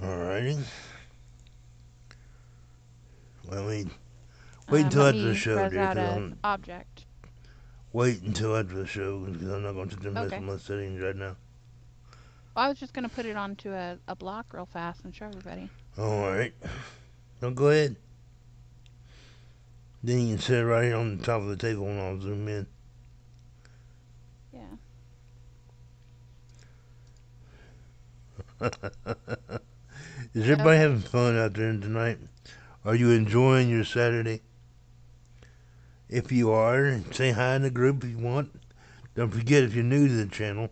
Alrighty. Well, I mean, wait until Let after the me show, res dear, out because a I'm object. wait until after the show because I'm not going to mess with Okay. my settings right now. Well, I was just gonna put it onto a block real fast and show everybody. Alright, now go ahead. Then you can sit right here on the top of the table and I'll zoom in. Yeah. Is everybody Okay. having fun out there tonight? Are you enjoying your Saturday? If you are, say hi in the group if you want. Don't forget, if you're new to the channel,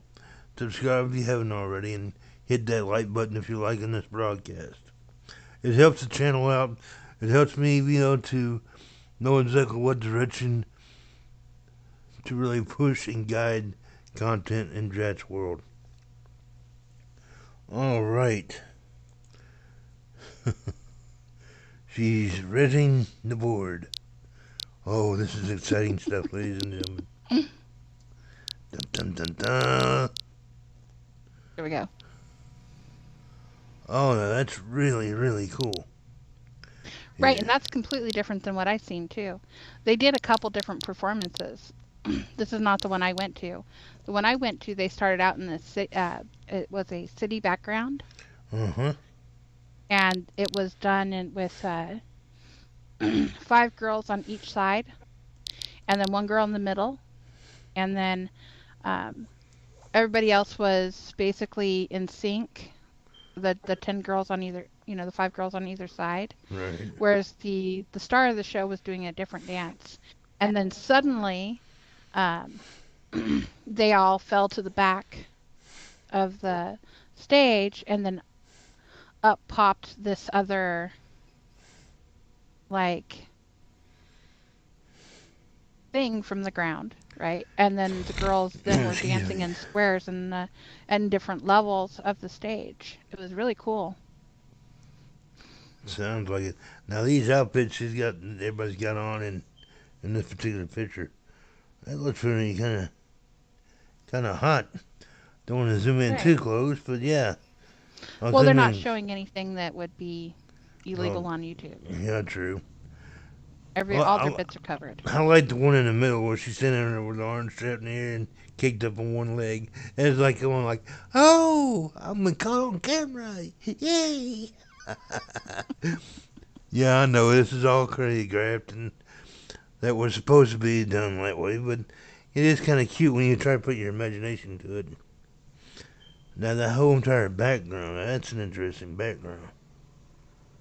subscribe if you haven't already, and hit that like button if you're liking this broadcast. It helps the channel out. It helps me, to know exactly what direction to really push and guide content in Drat's world. All right. She's reading the board. Oh, this is exciting stuff, ladies and gentlemen. Dun dun dun dun. There we go. Oh, no, that's really, really cool. Right, Yeah. and that's completely different than what I've seen too. They did a couple different performances. This is not the one I went to. The one I went to, they started out in the it was a city background, Uh huh. and it was done with five girls on each side, and then one girl in the middle, and then um, everybody else was basically in sync. The 10 girls on either, the five girls on either side, Right. whereas the star of the show was doing a different dance, and then suddenly um, they all fell to the back of the stage, and then up popped this other, like, thing from the ground. right? And then the girls then were Excuse dancing me. in squares and different levels of the stage. It was really cool. Sounds like it. Now these outfits everybody's got on in this particular picture. That looks really kind of hot. Don't want to zoom in too Right. close, but yeah, I was Well, they're not thinking. showing anything that would be Oh, illegal on YouTube. yeah, true. Every Well, all their bits are covered. I like the one in the middle where she's sitting there with her arms strapped in the air and kicked up on one leg. And it's like going like, "Oh, I'm caught on camera! Yay!" Yeah, I know this is all choreographed and that was supposed to be done that way, but it is kind of cute when you try to put your imagination to it. Now the whole entire background—that's an interesting background.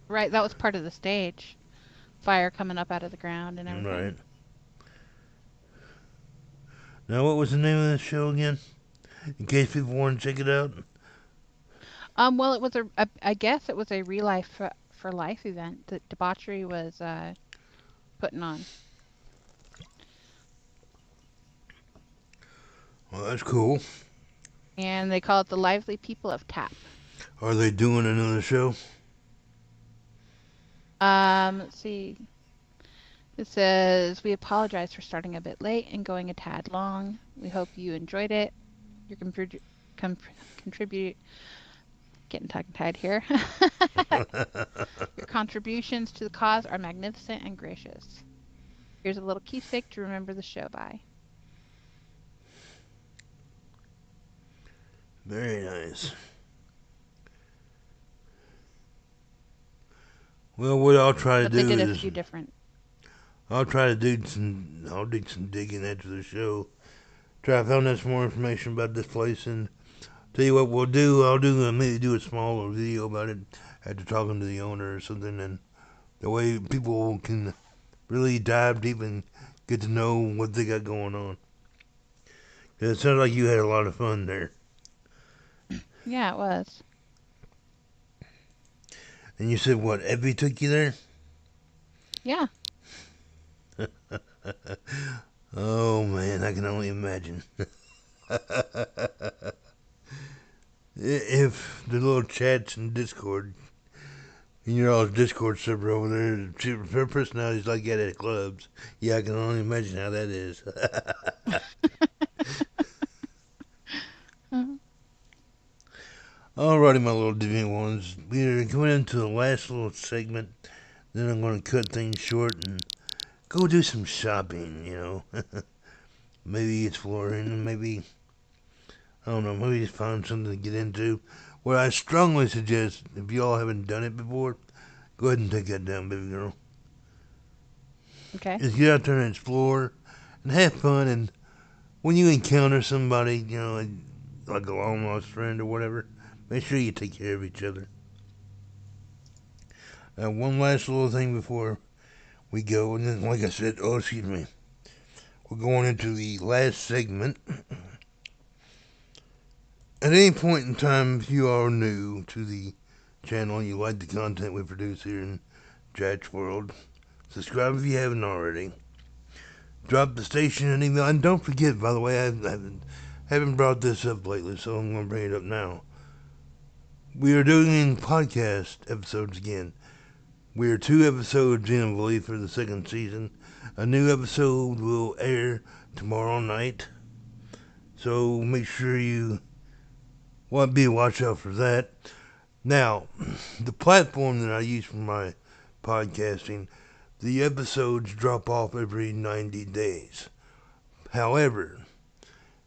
Right, that was part of the stage. Fire coming up out of the ground and Right. everything. Now, what was the name of this show again? In case people want to check it out. Well, it was I guess it was a real life for life event that Debauchery was putting on. Well, that's cool. And they call it the Lively People of Tap. Are they doing another show? Let's see. It says, we apologize for starting a bit late and going a tad long. We hope you enjoyed it. Your contribute getting tongue-tied here. Your contributions to the cause are magnificent and gracious. Here's a little keepsake to remember the show by. Very nice. Well, what I'll try to But they do did a is few different. I'll do some digging after the show. Try to find out some more information about this place and tell you what we'll do. Maybe do a small video about it after talking to the owner or something, and the way people can really dive deep and get to know what they got going on. 'Cause it sounds like you had a lot of fun there. Yeah, it was. And you said what? Evie took you there? Yeah. Oh man, I can only imagine. If the little chats in Discord, in your all's Discord server over there, her personality's like that at clubs. Yeah, I can only imagine how that is. Mhm. Alrighty, my little deviant ones, we're coming into the last little segment. Then I'm going to cut things short and go do some shopping. Maybe exploring, maybe I don't know, maybe just find something to get into. What I strongly suggest, if y'all haven't done it before, go ahead and take that down, baby girl. Okay. Just get out there and explore and have fun. And when you encounter somebody, like a long lost friend or whatever, make sure you take care of each other. One last little thing before we go, and then, like I said, excuse me, we're going into the last segment. At any point in time, if you are new to the channel and you like the content we produce here in Jatch World, subscribe if you haven't already. Drop the station an email. And don't forget, by the way, I haven't brought this up lately, so I'm going to bring it up now. We are doing podcast episodes again. We are 2 episodes in, I believe, for the second season. A new episode will air tomorrow night. So make sure you want to be a watch out for that. Now, the platform that I use for my podcasting, the episodes drop off every 90 days. However,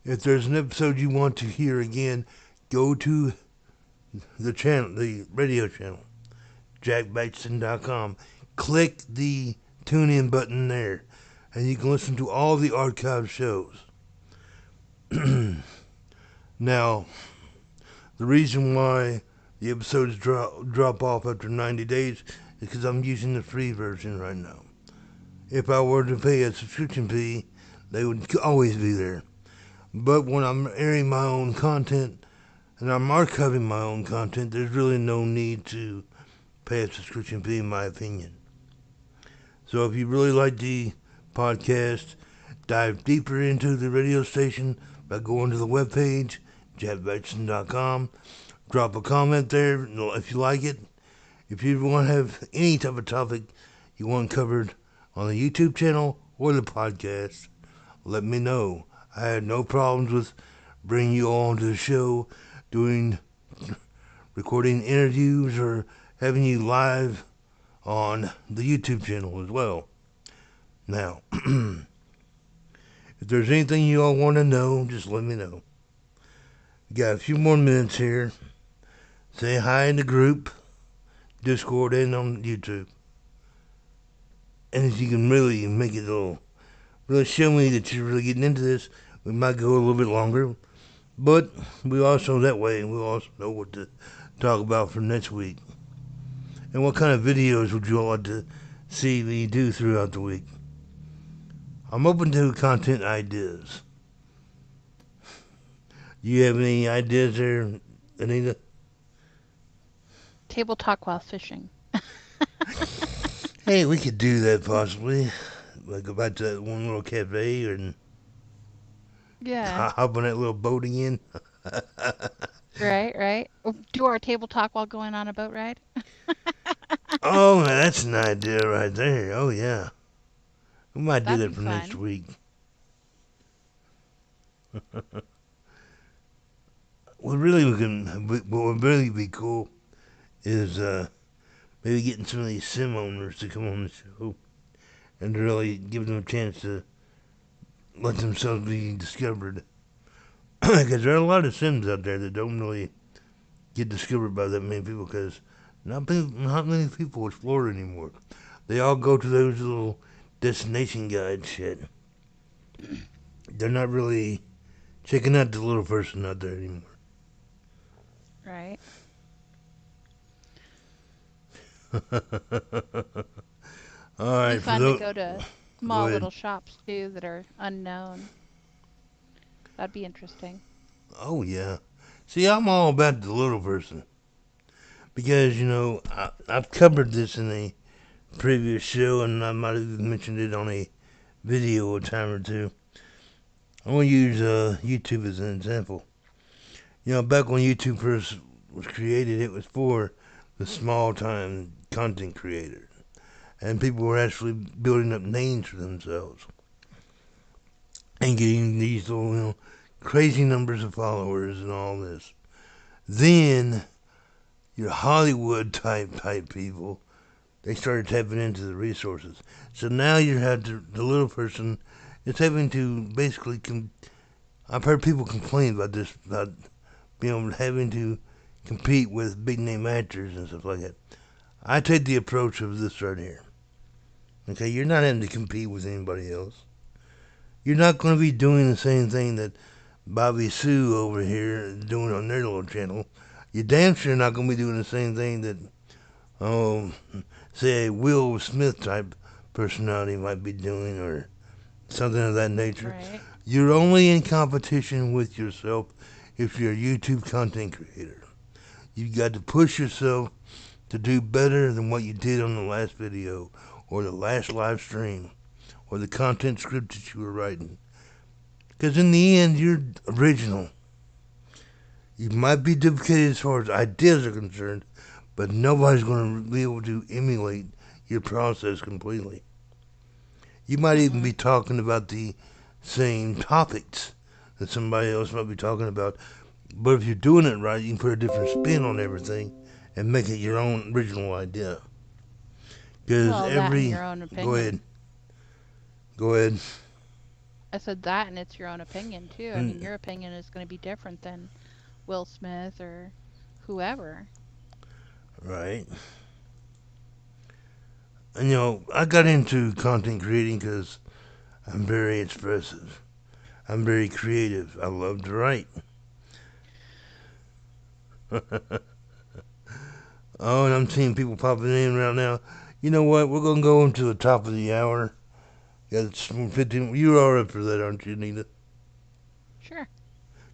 if there's an episode you want to hear again, go to the channel, the radio channel, jackbatchton.com. Click the tune in button there, and you can listen to all the archive shows. Now, the reason why the episodes drop off after 90 days is because I'm using the free version right now. If I were to pay a subscription fee, they would always be there. But when I'm airing my own content and I'm archiving my own content, there's really no need to pay a subscription fee, in my opinion. So if you really like the podcast, dive deeper into the radio station by going to the webpage, jackbatson.com. Drop a comment there if you like it. If you want to have any type of topic you want covered on the YouTube channel or the podcast, let me know. I had no problems with bringing you all onto the show, recording interviews, or having you live on the YouTube channel as well. Now, if there's anything you all want to know, just let me know. Got a few more minutes here. Say hi in the group, Discord, and on YouTube. And if you can really make it really show me that you're really getting into this, we might go a little bit longer. But we also, that way, we'll also know what to talk about for next week. And what kind of videos would you all like to see me do throughout the week? I'm open to content ideas. Do you have any ideas there, Anita? Table talk while fishing. Hey, we could do that possibly. Like go back to that one little cafe and Yeah. hop on that little boat again. Right. Do our table talk while going on a boat ride. Oh, that's an idea right there. Oh, yeah. We might do That'd that be for next fun. week. What would really be cool is maybe getting some of these sim owners to come on the show and to really give them a chance to let themselves be discovered. Because there are a lot of sims out there that don't really get discovered by that many people because not many people explore anymore. They all go to those little destination guide shit. They're not really checking out the little person out there anymore. Right. All right, It'd be fun to go to small little shops too that are unknown. That'd be interesting. Oh yeah. See, I'm all about the little person because I've covered this in a previous show, and I might have even mentioned it on a video a time or two. I want to use YouTube as an example. Back when YouTube first was created, it was for the small-time content creators, and people were actually building up names for themselves and getting these little, crazy numbers of followers and all this. Then your Hollywood type people, they started tapping into the resources. So now you have the little person is having to basically. I've heard people complain about this, about having to compete with big name actors and stuff like that. I take the approach of this right here. Okay, you're not having to compete with anybody else. You're not going to be doing the same thing that Bobby Sue over here is doing on their little channel. You're damn sure not going to be doing the same thing that, say, a Will Smith type personality might be doing or something of that nature. Right. You're only in competition with yourself if you're a YouTube content creator. You've got to push yourself to do better than what you did on the last video or the last live stream or the content script that you were writing. Because in the end, you're original. You might be duplicated as far as ideas are concerned, but nobody's going to be able to emulate your process completely. You might even be talking about the same topics that somebody else might be talking about, but if you're doing it right, you can put a different spin on everything and make it your own original idea. Because that in your own opinion. Go ahead. I said that, and it's your own opinion too. I mean, your opinion is going to be different than Will Smith or whoever. Right. And I got into content creating because I'm very expressive. I'm very creative. I love to write. Oh, and I'm seeing people popping in right now. You know what? We're going to go into the top of the hour. Got 15. You're all up for that, aren't you, Nina? Sure.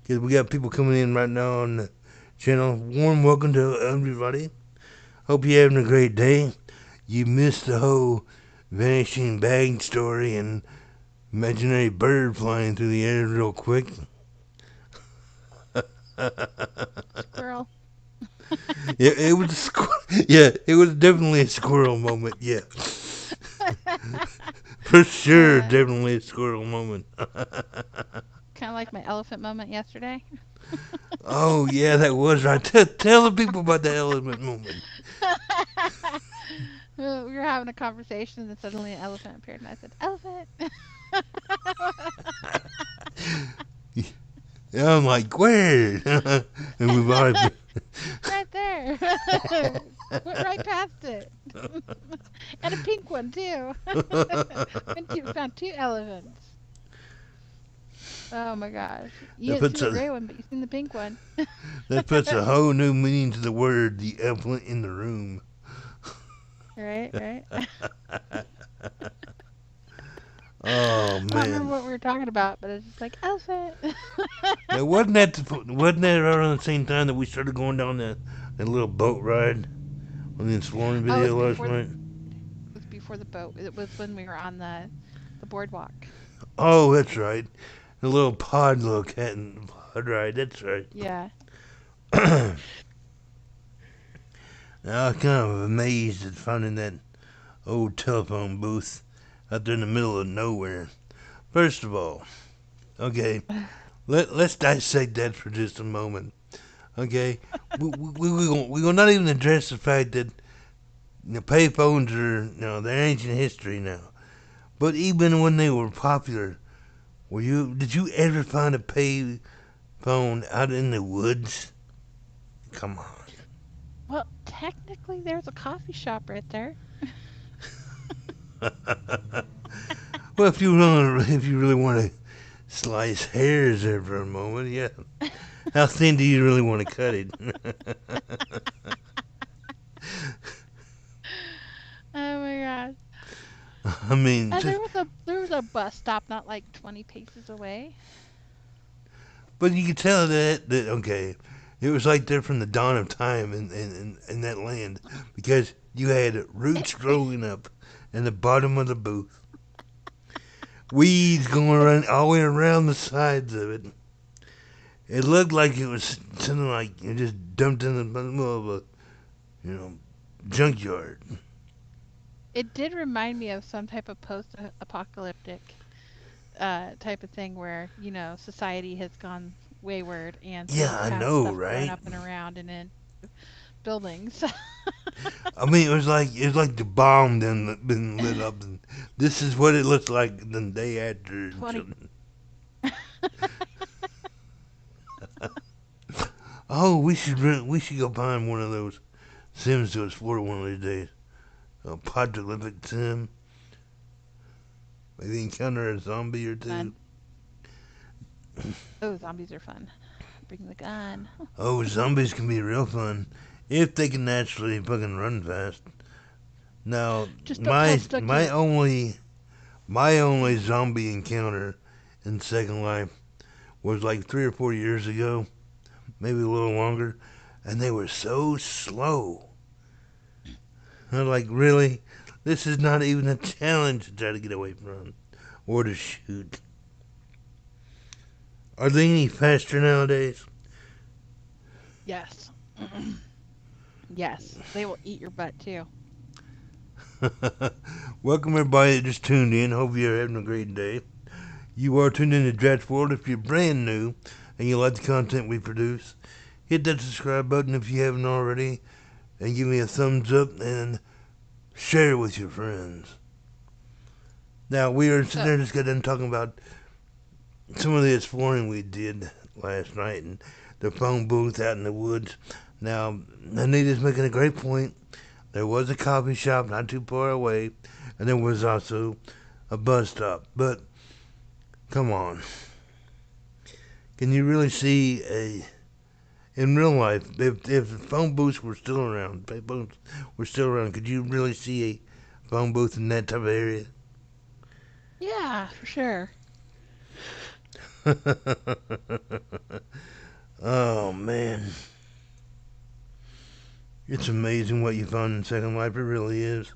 Because we got people coming in right now on the channel. Warm welcome to everybody. Hope you're having a great day. You missed the whole vanishing bag story and imaginary bird flying through the air real quick. Squirrel. Yeah, it was yeah, it was definitely a squirrel moment. Yeah, for sure, uh, definitely a squirrel moment. kind of like my elephant moment yesterday. Oh yeah, that was right. Tell the people about the elephant moment. We were having a conversation, and suddenly an elephant appeared, and I said, "Elephant!" Yeah, I'm like, where? And we've already Right there. Went right past it. And a pink one too. Found two elephants. Oh my gosh. You that didn't see puts the a gray one, but you seen the pink one. that puts a whole new meaning to the word the elephant in the room. Right, right. Oh I don't remember man, what we were talking about, but it's just like elephant. now wasn't that around the same time that we started going down that little boat ride on the exploring Oh, video last night? it was before the boat. It was when we were on the boardwalk. Oh, that's right. The little little cat and pod ride. That's right. Yeah. Now, I was kind of amazed at finding that old telephone booth out there in the middle of nowhere. First of all, okay, let's dissect that for just a moment. Okay, we gonna not even address the fact that payphones are they're ancient history now. But even when they were popular, did you ever find a pay phone out in the woods? Come Well, technically, there's a coffee shop right there. on. Well, if you really want to slice hairs there for a moment, yeah. How thin do you really want to cut it? Oh my gosh. I mean, And just there was a bus stop not like 20 paces away. but you could tell that okay, it was like they're from the dawn of time in that land because you had roots growing up in the bottom of the booth, weeds going around all the way around the sides of it. It looked like it was something like you just dumped in the middle of a you know junkyard. It did remind me of some type of post-apocalyptic type of thing where, society has gone wayward and Yeah, things I have know, stuff growing right? up and around and in buildings. I mean, it was like the bomb then been lit up, and this is what it looks like the day after. And 20. oh, we should go find one of those Sims to explore one of these days. A apocalyptic Sim, maybe encounter a zombie or two. Fun. Oh, zombies are fun. Bring the gun. Oh, zombies can be real fun if they can naturally fucking run fast. Now, Just don't have stuck in. my only zombie encounter in Second Life was like 3 or 4 years ago, maybe a little longer, and they were so slow. I'm like, really? This is not even a challenge to try to get away from or to shoot. Are they any faster nowadays? Yes. Yes. They will eat your butt too. Welcome everybody that just tuned in. Hope you're having a great day. You are tuned in to Dratch World. If you're brand new and you like the content we produce, hit that subscribe button if you haven't already, and give me a thumbs up and share it with your friends. Now, we are sitting So, there just got done talking about some of the exploring we did last night and the phone booth out in the woods. Now, Anita's making a great point. There was a coffee shop not too far away, and there was also a bus stop. But, come on. Can you really see in real life, if phone booths were still around, pay phones were still around, could you really see a phone booth in that type of area? yeah, for sure. Oh man, it's amazing what you find in Second Life. It really is.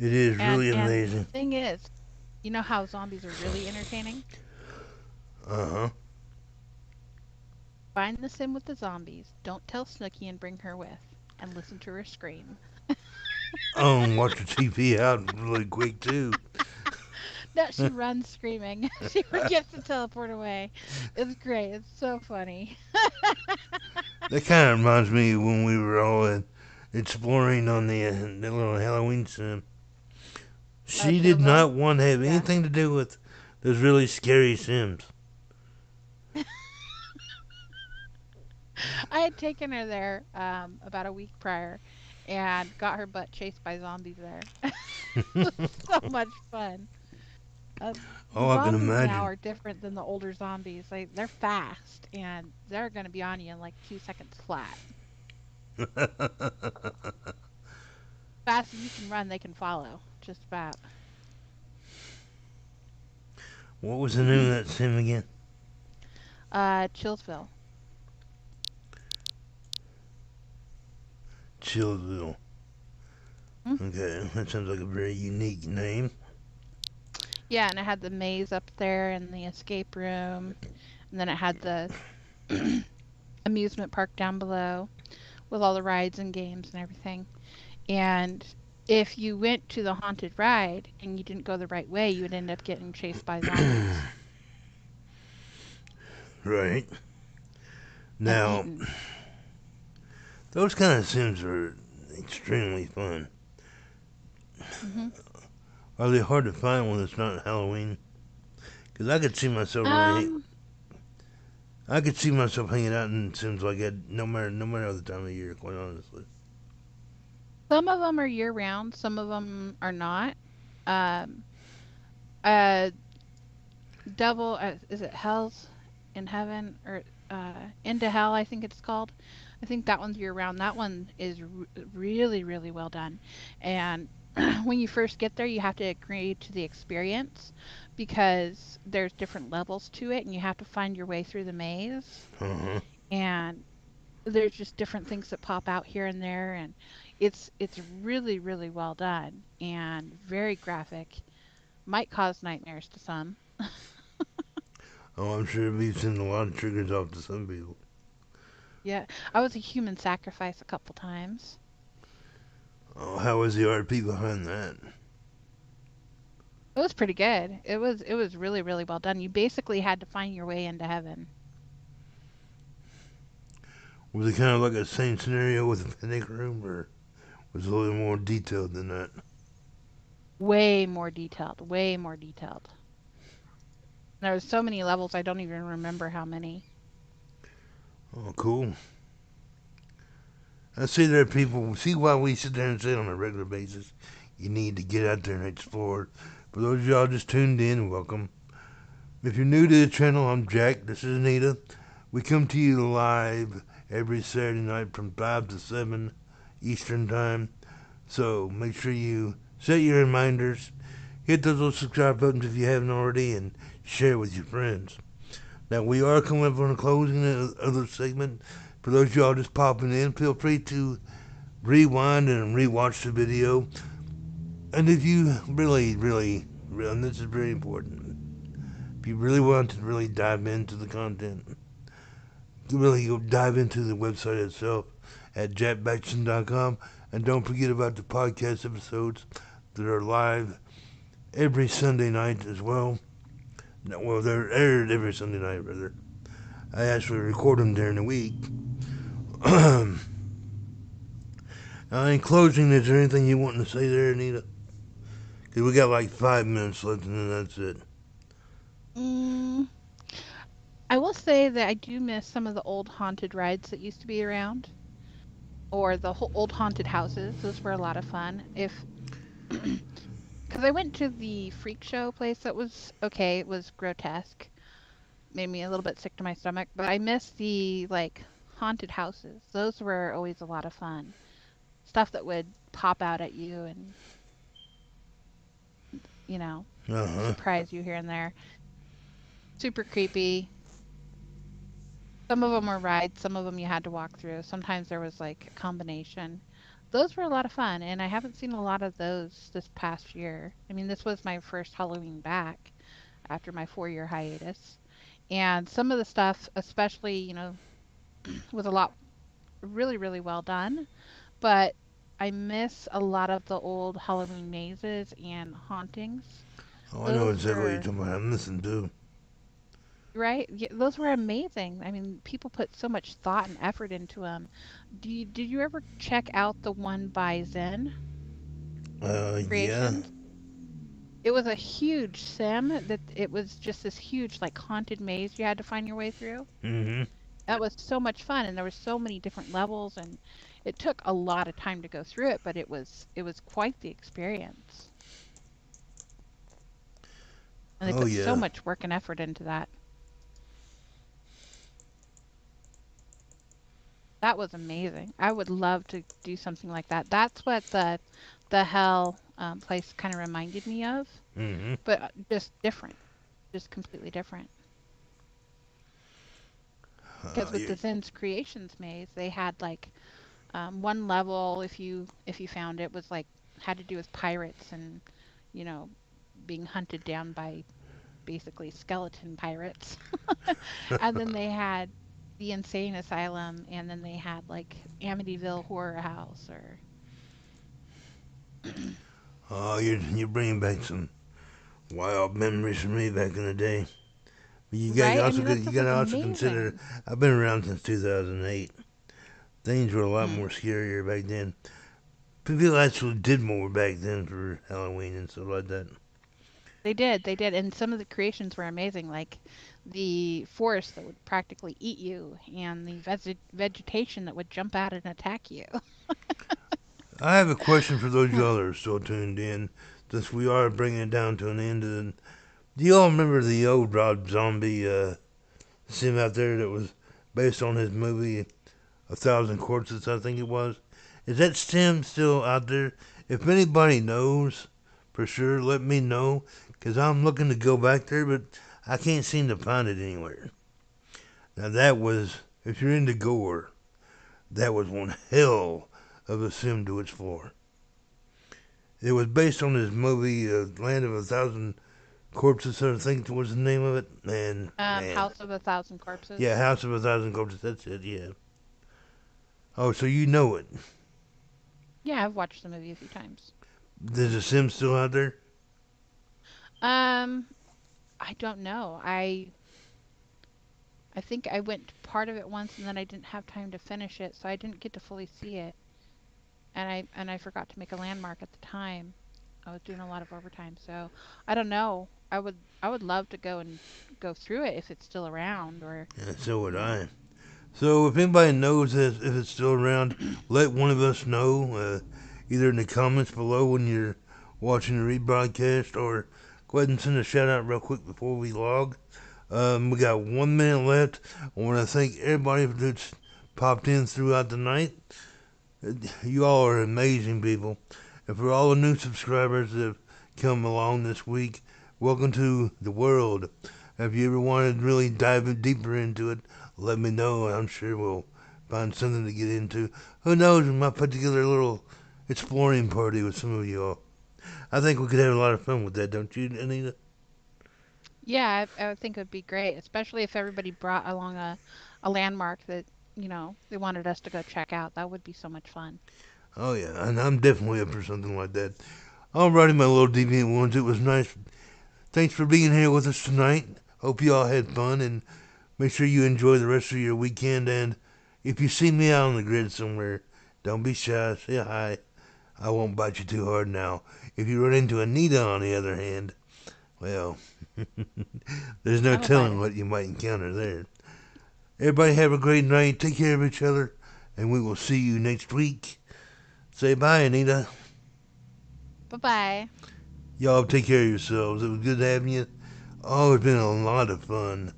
It is really And the amazing. thing is, you know how zombies are really entertaining? Uh huh. Find the sim with the zombies. Don't tell Snooky and bring her with. And listen to her scream. Watch the TV out really quick too. No, she runs screaming. She forgets to teleport away. It's great. It's so funny. That kind of reminds me when we were all exploring on the little Halloween sim. She did Chillville? not want to have Yeah. anything to do with those really scary sims. I had taken her there about a week prior and got her butt chased by zombies there. So much fun. The Oh, I can zombies now imagine. are different than the older zombies. They're fast and they're going to be on you in like 2 seconds flat. Fast as you can run, they can follow. Just about. What was the name of that sim again? Chillsville. Chillville. Mm. Okay, that sounds like a very unique name. Yeah, and it had the maze up there and the escape room, and then it had the amusement park down below with all the rides and games and everything. And if you went to the haunted ride and you didn't go the right way, you would end up getting chased by zombies Right. and Now, eaten. those kind of sims are extremely fun. Hmm. Are they hard to find when it's not Halloween? Because Um, I could see myself hanging out in sims like that no matter the time of year. Quite honestly. some of them are year round, some of them are not. Um, uh, is it Hell's in Heaven or Into Hell? I think it's called. I think that one's year round. That one is really, really well done. And when you first get there, you have to agree to the experience because there's different levels to it, and you have to find your way through the maze. Uh huh. And there's just different things that pop out here and there, and it's really, really well done and very graphic. Might cause nightmares to some. Oh, I'm sure we've sent a lot of triggers off to some people. Yeah, I was a human sacrifice a couple times. Oh, how was the RP behind that? It was pretty good. It was really, really well done. You basically had to find your way into heaven. Was it kind of like a same scenario with a panic room, or was it a little more detailed than that? Way more detailed, way more detailed. There was so many levels I don't even remember how many. Oh, cool. I see there are people. See why we sit there and say on a regular basis, you need to get out there and explore. For those of y'all just tuned in, welcome. If you're new to the channel, I'm Jack. This is Anita. We come to you live every Saturday night from 5 to 7 Eastern Time. So make sure you set your reminders, hit those little subscribe buttons if you haven't already, and share with your friends. Now, we are coming up on a closing of the segment. For those of y'all just popping in, feel free to rewind and rewatch the video. And if you really, and this is very important, if you really want to really dive into the content, really go dive into the website itself at jackbackson.com. And don't forget about the podcast episodes that are live every Sunday night as well. No, well, they're aired every Sunday night, rather. I actually record them during the week. In closing, is there anything you want to say there, Anita? Because we got like 5 minutes left, and then that's it. Mm, I will say that I do miss some of the old haunted rides that used to be around, or the old haunted houses. Those were a lot of fun. If because I went to the freak show place that was okay, it was grotesque, made me a little bit sick to my stomach, but I miss the like haunted houses. Those were always a lot of fun. Stuff that would pop out at you and, you know, Uh huh. surprise you here and there. Super creepy. Some of them were rides, some of them you had to walk through. Sometimes there was like a combination. those were a lot of fun, and I haven't seen a lot of those this past year. I mean, this was my first Halloween back after my 4-year hiatus. And some of the stuff, especially, was a lot really, really well done. But I miss a lot of the old Halloween mazes and hauntings. Oh, I know Those exactly what you're were talking about. I'm listening to. right. Yeah, those were amazing. I mean, people put so much thought and effort into them. Did you ever check out the one by Zen Yeah. Creations? It was a huge sim that it was just this huge like haunted maze you had to find your way through. Mm-hmm. That was so much fun, and there were so many different levels, and it took a lot of time to go through it, but it was quite the experience. And they Oh put so yeah. much work and effort into that. That was amazing. I would love to do something like that. That's what the Hell place kind of reminded me of, Mm-hmm. but just different, just completely different. Because with You the Zen's Creations maze, they had like one level, if you found it, was like had to do with pirates and you know being hunted down by basically skeleton pirates. And then they had the insane asylum, and then they had like Amityville Horror House, or oh, you're bringing back some wild memories for me back in the day. But right. I mean, that you stuff got was to also consider amazing. I've been around since 2008. Things were a lot Hmm. more scarier back then. People actually did more back then for Halloween and stuff like that. They did, and some of the creations were amazing, like the forest that would practically eat you, and the vegetation that would jump out and attack you. I have a question for those y'all that are still tuned in, since we are bringing it down to an end. Do y'all remember the old Rob Zombie sim out there that was based on his movie A Thousand Corpses? I think it was. Is that sim still out there? If anybody knows for sure, let me know, because I'm looking to go back there, but I can't seem to find it anywhere. Now that was, if you're into gore, that was one hell of a sim to explore. It was based on his movie Land of a Thousand Corpses, I think was the name of it. And man, House of a Thousand yeah, Corpses. House of a Thousand Corpses. That's it. Yeah. Oh, so you know it? Yeah, I've watched the movie a few times. Is the sim still out there? Um, I don't know. I think I went to part of it once, and then I didn't have time to finish it, so I didn't get to fully see it. And I forgot to make a landmark at the time. I was doing a lot of overtime, so I don't know. I would love to go and go through it if it's still around, or Yeah, so would you know. I. So if anybody knows if it's still around, let one of us know. Either in the comments below when you're watching the rebroadcast, or go ahead and send a shout out real quick before we log. We got 1 minute left. I want to thank everybody that's popped in throughout the night. You all are amazing people. And for all the new subscribers that have come along this week, welcome to the world. If you ever want to really dive deeper into it, let me know. I'm sure we'll find something to get into. Who knows? We might put together a little exploring party with some of you all. I think we could have a lot of fun with that, don't you, Anita? Yeah, I would think it would be great, especially if everybody brought along a landmark that they wanted us to go check out. That would be so much fun. Oh, yeah, and I'm definitely up for something like that. Alrighty, my little deviant ones, it was nice. Thanks for being here with us tonight. Hope you all had fun, and make sure you enjoy the rest of your weekend. And if you see me out on the grid somewhere, don't be shy. Say hi. I won't bite you too hard now. If you run into Anita, on the other hand, well, there's no I'm a biter. telling what you might encounter there. Everybody have a great night. Take care of each other, and we will see you next week. Say bye, Anita. Bye bye. Y'all take care of yourselves. It was good having you. Oh, it's been a lot of fun.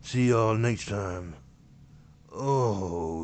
See y'all next time. Oh.